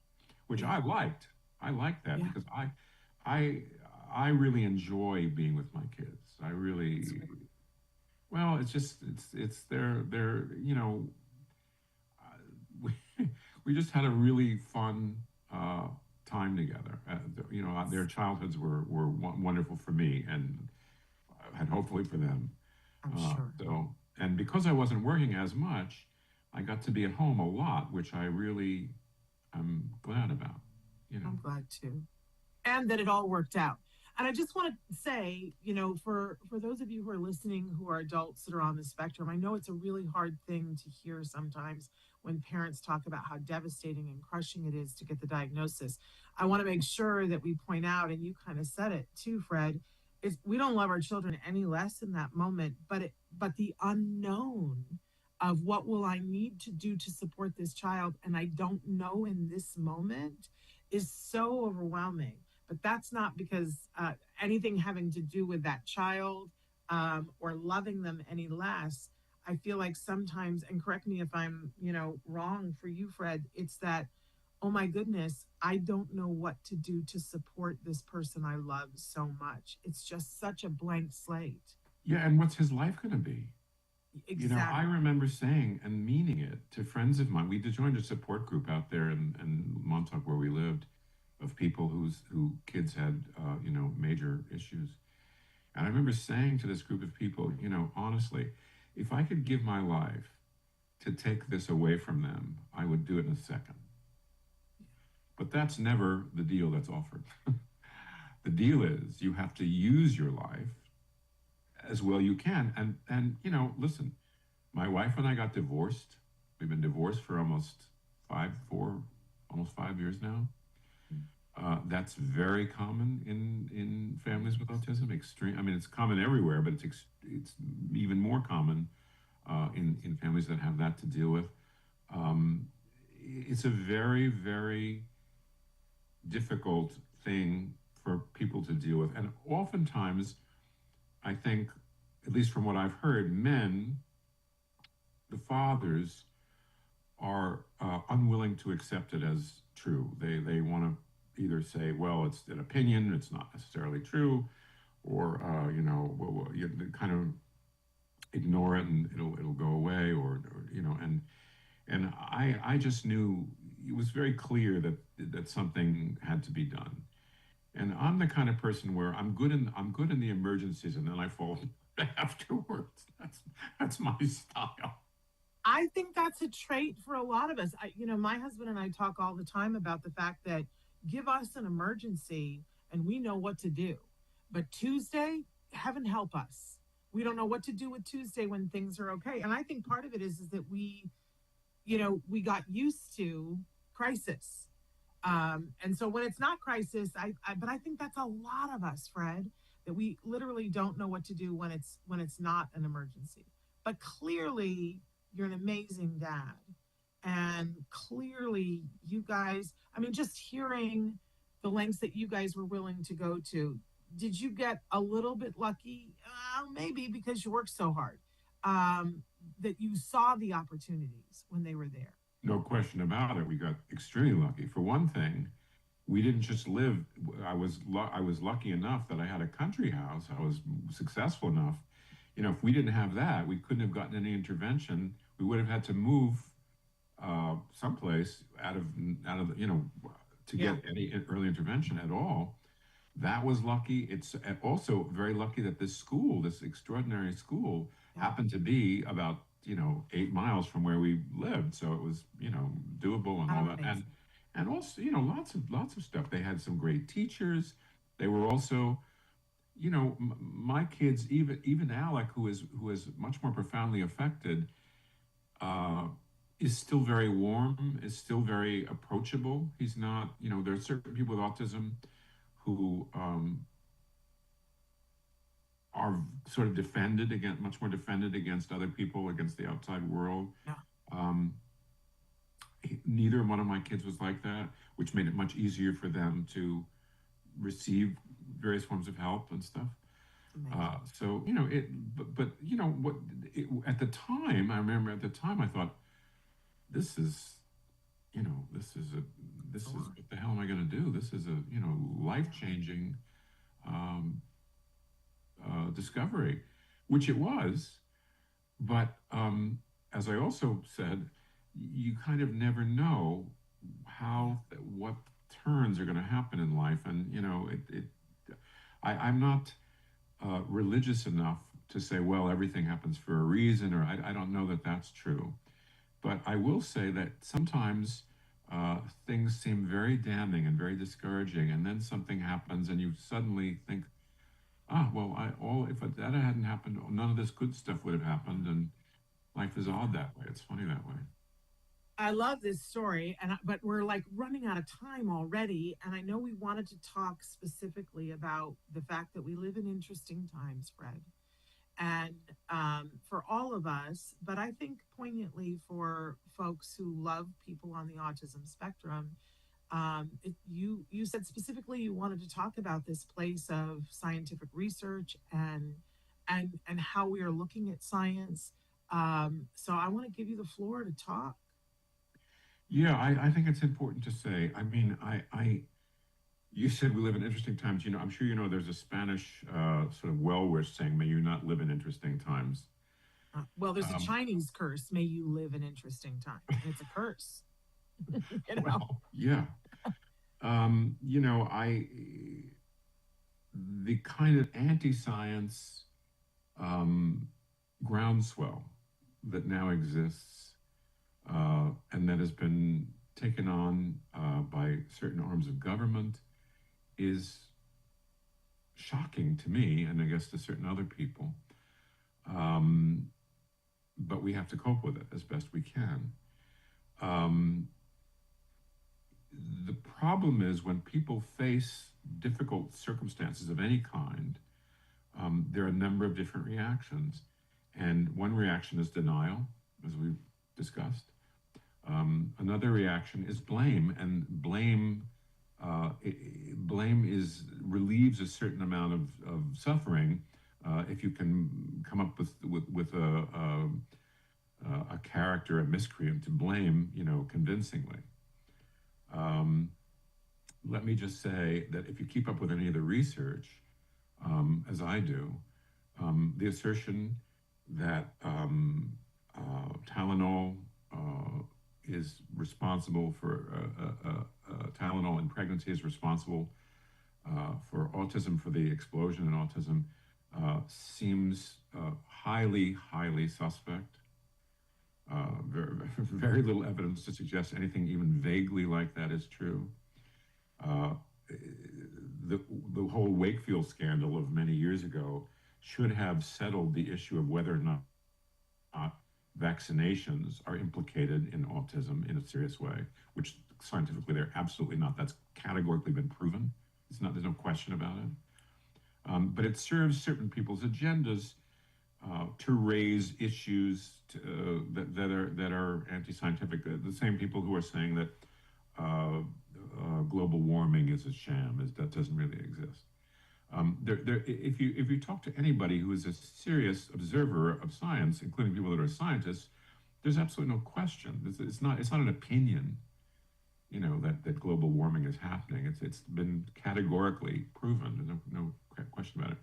which I liked. I liked that because I really enjoy being with my kids. I really, well, it's they're we just had a really fun time together. Their childhoods were wonderful for me and hopefully for them. I'm sure. So, and because I wasn't working as much, I got to be at home a lot, which I'm glad about. I'm glad too, and that it all worked out. And I just want to say, for those of you who are listening who are adults that are on the spectrum, I know it's a really hard thing to hear sometimes when parents talk about how devastating and crushing it is to get the diagnosis. I want to make sure that we point out, and you kind of said it too, Fred, is we don't love our children any less in that moment, but the unknown of what will I need to do to support this child, and I don't know in this moment, is so overwhelming. But that's not because anything having to do with that child or loving them any less. I feel like sometimes, and correct me if I'm, wrong for you, Fred, it's that, oh my goodness, I don't know what to do to support this person I love so much. It's just such a blank slate. Yeah, and what's his life going to be? Exactly. I remember saying and meaning it to friends of mine. We joined a support group out there in Montauk where we lived, of people who kids had, major issues. And I remember saying to this group of people, honestly, if I could give my life to take this away from them, I would do it in a second. But that's never the deal that's offered. The deal is you have to use your life as well you can. And listen, My wife and I got divorced. We've been divorced for almost 5 years now. That's very common in families with autism. Extreme. I mean, it's common everywhere, but it's even more common in families that have that to deal with. Um, it's a very, very difficult thing for people to deal with, and oftentimes, I think, at least from what I've heard, the fathers, are unwilling to accept it as true. They want to either say, well, it's an opinion, it's not necessarily true, or you kind of ignore it and it'll go away, and I just knew it was very clear that something had to be done. And I'm the kind of person where I'm good in the emergencies, and then I fall afterwards. That's my style. I think that's a trait for a lot of us. My husband and I talk all the time about the fact that give us an emergency and we know what to do. But Tuesday, heaven help us. We don't know what to do with Tuesday when things are okay. And I think part of it is that we got used to crisis. And so when it's not crisis, but I think that's a lot of us, Fred, that we literally don't know what to do when it's not an emergency. But clearly, you're an amazing dad, and clearly, you guys. I mean, just hearing the lengths that you guys were willing to go to. Did you get a little bit lucky? Maybe because you worked so hard, that you saw the opportunities when they were there. No question about it. We got extremely lucky. For one thing, we didn't just live. I was lucky enough that I had a country house. I was successful enough. If we didn't have that, we couldn't have gotten any intervention. We would have had to move someplace out of to Yeah. get any early intervention at all. That was lucky. It's also very lucky that this extraordinary school, Yeah. happened to be about 8 miles from where we lived, so it was doable and all that, Amazing. and also lots of stuff. They had some great teachers. They were also, my kids, even Alec, who is much more profoundly affected, uh, is still very warm, is still very approachable. He's not, there are certain people with autism who are sort of much more defended against other people, against the outside world. Yeah. Um, Neither one of my kids was like that, which made it much easier for them to receive various forms of help and stuff. Amazing. So but at the time, I remember at the time I thought, this is, this is what the hell am I going to do? This is a life changing um, discovery, which it was. But as I also said, you kind of never know what turns are going to happen in life, and I'm not religious enough to say, well, everything happens for a reason, or I don't know that that's true. But I will say that sometimes things seem very damning and very discouraging, and then something happens, and you suddenly think, well, if that hadn't happened, none of this good stuff would have happened, and life is odd that way. It's funny that way. I love this story, but we're like running out of time already. And I know we wanted to talk specifically about the fact that we live in interesting times, Fred, and for all of us, but I think poignantly for folks who love people on the autism spectrum. You said specifically you wanted to talk about this place of scientific research and how we are looking at science. So I want to give you the floor to talk. Yeah, I think it's important to say. I mean, you said we live in interesting times. I'm sure there's a Spanish sort of well wish saying, "May you not live in interesting times." Well, there's a Um, Chinese curse. May you live in interesting times. It's a curse. well, yeah. I the kind of anti-science um, groundswell that now exists, and that has been taken on by certain arms of government, is shocking to me, and I guess to certain other people. Um, but we have to cope with it as best we can. Um, the problem is when people face difficult circumstances of any kind, there are a number of different reactions. And one reaction is denial, as we've discussed. Another reaction is blame, and blame relieves a certain amount of suffering if you can come up with a character, a miscreant to blame, convincingly. Let me just say that if you keep up with any of the research, as I do, the assertion that Tylenol is responsible for Tylenol in pregnancy is responsible for autism, for the explosion in autism, seems highly, highly suspect. Very, very little evidence to suggest anything even vaguely like that is true. The whole Wakefield scandal of many years ago should have settled the issue of whether or not vaccinations are implicated in autism in a serious way, which scientifically they're absolutely not. That's categorically been proven. There's no question about it. But it serves certain people's agendas to raise issues that are anti-scientific. The same people who are saying that global warming is a sham, that doesn't really exist. If you talk to anybody who is a serious observer of science, including people that are scientists, there's absolutely no question. It's not an opinion, that global warming is happening. It's been categorically proven. There's no question about it.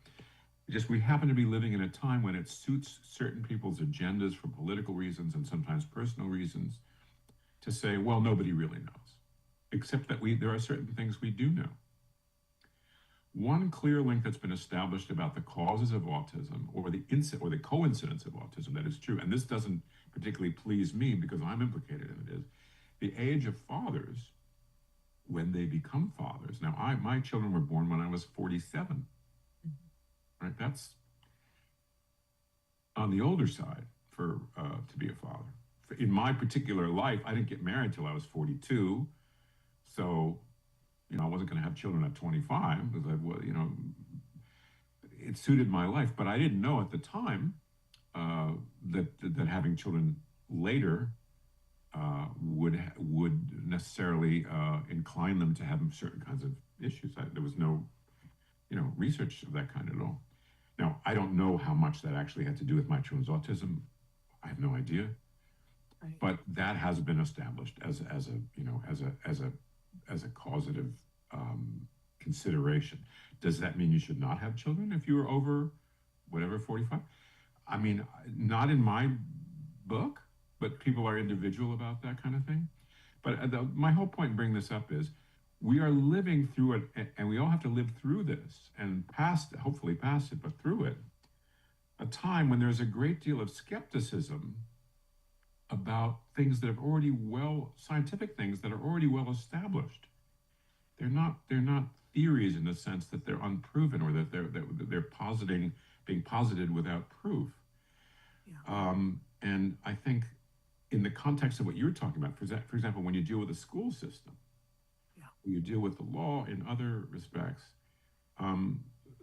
Just we happen to be living in a time when it suits certain people's agendas for political reasons and sometimes personal reasons to say, well, nobody really knows, except that there are certain things we do know. One clear link that's been established about the causes of autism or the coincidence of autism that is true, and this doesn't particularly please me because I'm implicated in it, is the age of fathers when they become fathers. Now, my children were born when I was 47. Right? That's on the older side to be a father. In my particular life, I didn't get married till I was 42, so I wasn't going to have children at 25 because it suited my life. But I didn't know at the time that having children later would necessarily incline them to have certain kinds of issues. There was no research of that kind at all. Now, I don't know how much that actually had to do with my children's autism. I have no idea. Right. But that has been established as a causative consideration. Does that mean you should not have children if you were over 45? I mean, not in my book, but people are individual about that kind of thing. But my whole point in bringing this up is we are living through it, and we all have to live through this and hopefully past it, but through it, a time when there's a great deal of skepticism about things that have scientific things that are already well established. They're not theories in the sense that they're unproven or that they're being posited without proof. Yeah. And I think in the context of what you're talking about, for example, when you deal with the school system, you deal with the law in other respects,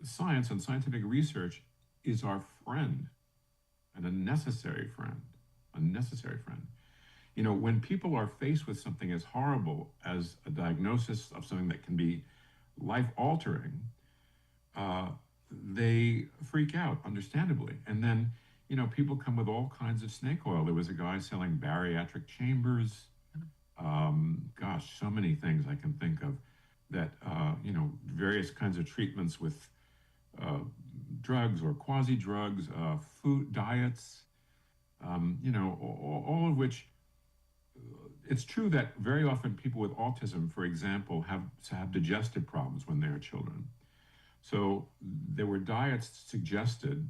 science and scientific research is our friend and a necessary friend. When people are faced with something as horrible as a diagnosis of something that can be life-altering, they freak out, understandably. And then, people come with all kinds of snake oil. There was a guy selling bariatric chambers. So many things I can think of that, various kinds of treatments with drugs or quasi-drugs, food, diets, all of which, it's true that very often people with autism, for example, have digestive problems when they are children. So there were diets suggested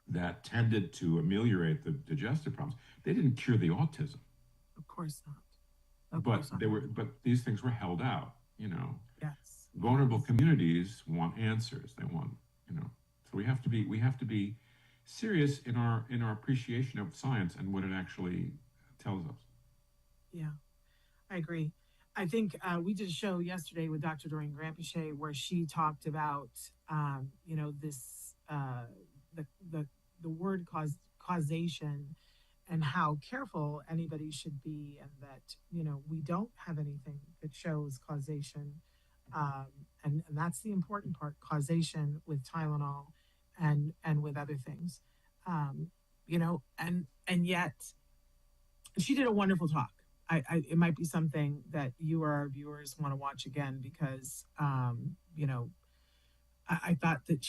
that tended to ameliorate the digestive problems. They didn't cure the autism. Of course not. But these things were held out, Yes. Vulnerable communities want answers. They want, so we have to be serious in our appreciation of science and what it actually tells us. Yeah, I agree. I think we did a show yesterday with Dr. Doreen Granpeche where she talked about, this the the word causation and how careful anybody should be, and that we don't have anything that shows causation, um, and that's the important part: causation with Tylenol and with other things, and yet she did a wonderful talk. It might be something that you or our viewers want to watch again because, I thought that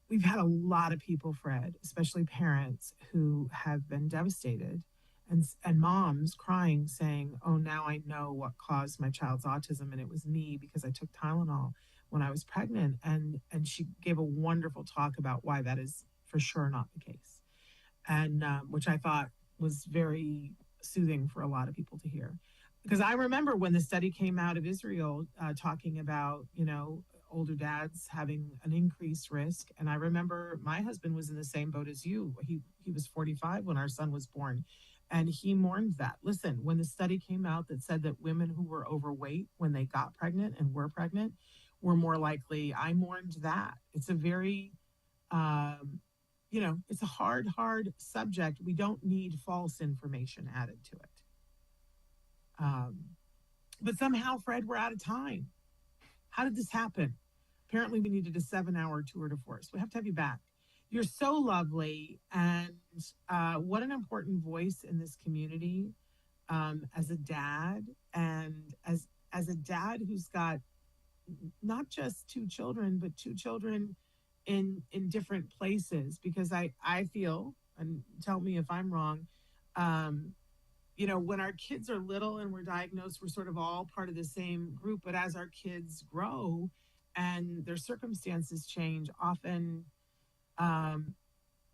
we've had a lot of people, Fred, especially parents who have been devastated and moms crying saying, oh, now I know what caused my child's autism. And it was me because I took Tylenol when I was pregnant. And she gave a wonderful talk about why that is for sure not the case. And which I thought was very soothing for a lot of people to hear. Because I remember when the study came out of Israel talking about, older dads having an increased risk. And I remember my husband was in the same boat as you. He was 45 when our son was born. And he mourned that. Listen, when the study came out that said that women who were overweight when they got pregnant and were pregnant were more likely, I mourned that. It's a very, it's a hard subject. We don't need false information added to it. But somehow, Fred, we're out of time. How did this happen? Apparently, we needed a 7-hour tour de force. We have to have you back. You're so lovely, and what an important voice in this community as a dad, and as a dad who's got not just 2 children, but 2 children in different places. Because I feel, and tell me if I'm wrong, when our kids are little and we're diagnosed, we're sort of all part of the same group. But as our kids grow and their circumstances change, often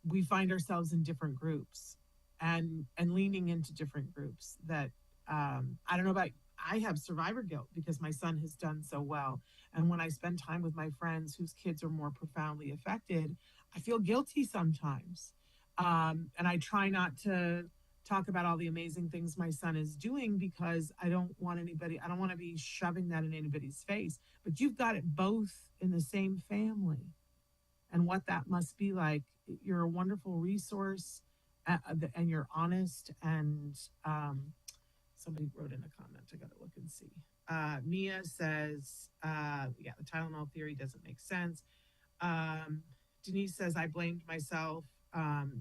we find ourselves in different groups and leaning into different groups that I don't know about. I have survivor guilt because my son has done so well. And when I spend time with my friends whose kids are more profoundly affected, I feel guilty sometimes. And I try not to talk about all the amazing things my son is doing because I don't want to be shoving that in anybody's face. But you've got it both in the same family, and what that must be like. You're a wonderful resource, and you're honest. And somebody wrote in a comment. I got to look and see. Mia says, the Tylenol theory doesn't make sense. Denise says, I blamed myself.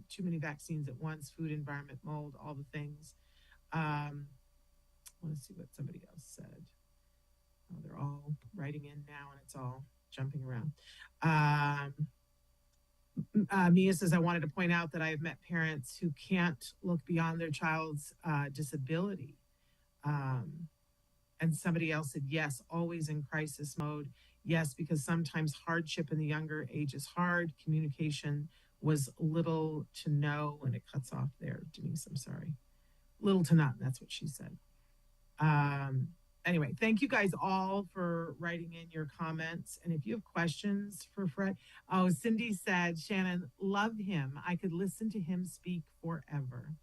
Too many vaccines at once, food, environment, mold, all the things. I want to see what somebody else said. Oh, they're all writing in now, and it's all jumping around. Mia says, I wanted to point out that I have met parents who can't look beyond their child's disability. And somebody else said, yes, always in crisis mode. Yes, because sometimes hardship in the younger age is hard. Communication was little to no, and it cuts off there, Denise, I'm sorry. Little to none, that's what she said. Anyway, thank you guys all for writing in your comments. And if you have questions for Fred, Cindy said, Shannon, love him. I could listen to him speak forever.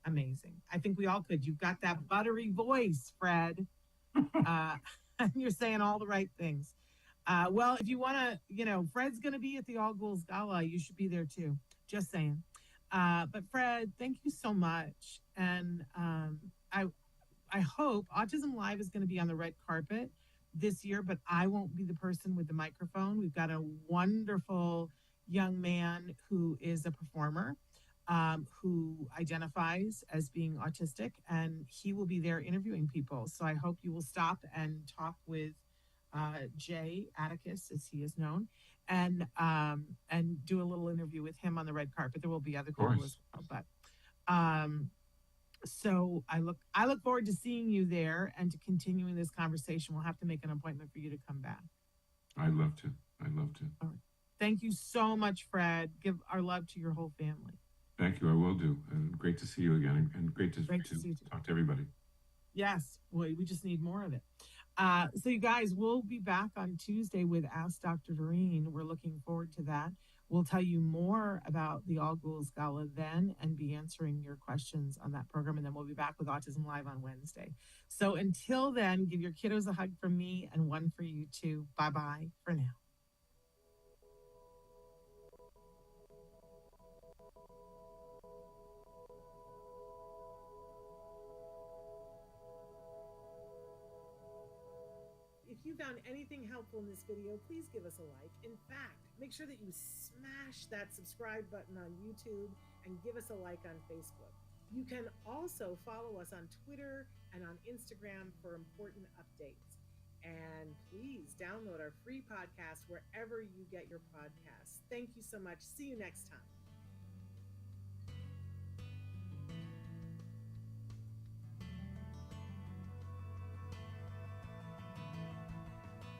Amazing. I think we all could. You've got that buttery voice, Fred. You're saying all the right things. Well, if you want to, Fred's going to be at the All Ghouls Gala. You should be there too. Just saying. But Fred, thank you so much. And I hope Autism Live is going to be on the red carpet this year, but I won't be the person with the microphone. We've got a wonderful young man who is a performer, who identifies as being autistic, and he will be there interviewing people. So I hope you will stop and talk with Jay Atticus, as he is known, and do a little interview with him on the red carpet. There will be other people as well, but so I look forward to seeing you there and to continuing this conversation. We'll have to make an appointment for you to come back. I'd love to. All right. Thank you so much, Fred. Give our love to your whole family. Thank you. I will do. And great to see you again. And great to see you talk to everybody. Yes. Well, we just need more of it. So you guys, we'll be back on Tuesday with Ask Dr. Doreen. We're looking forward to that. We'll tell you more about the All Ghouls Gala then and be answering your questions on that program. And then we'll be back with Autism Live on Wednesday. So until then, give your kiddos a hug from me and one for you too. Bye-bye for now. If you found anything helpful in this video, please give us a like. In fact, make sure that you smash that subscribe button on YouTube and give us a like on Facebook. You can also follow us on Twitter and on Instagram for important updates. And please download our free podcast wherever you get your podcasts. Thank you so much. See you next time.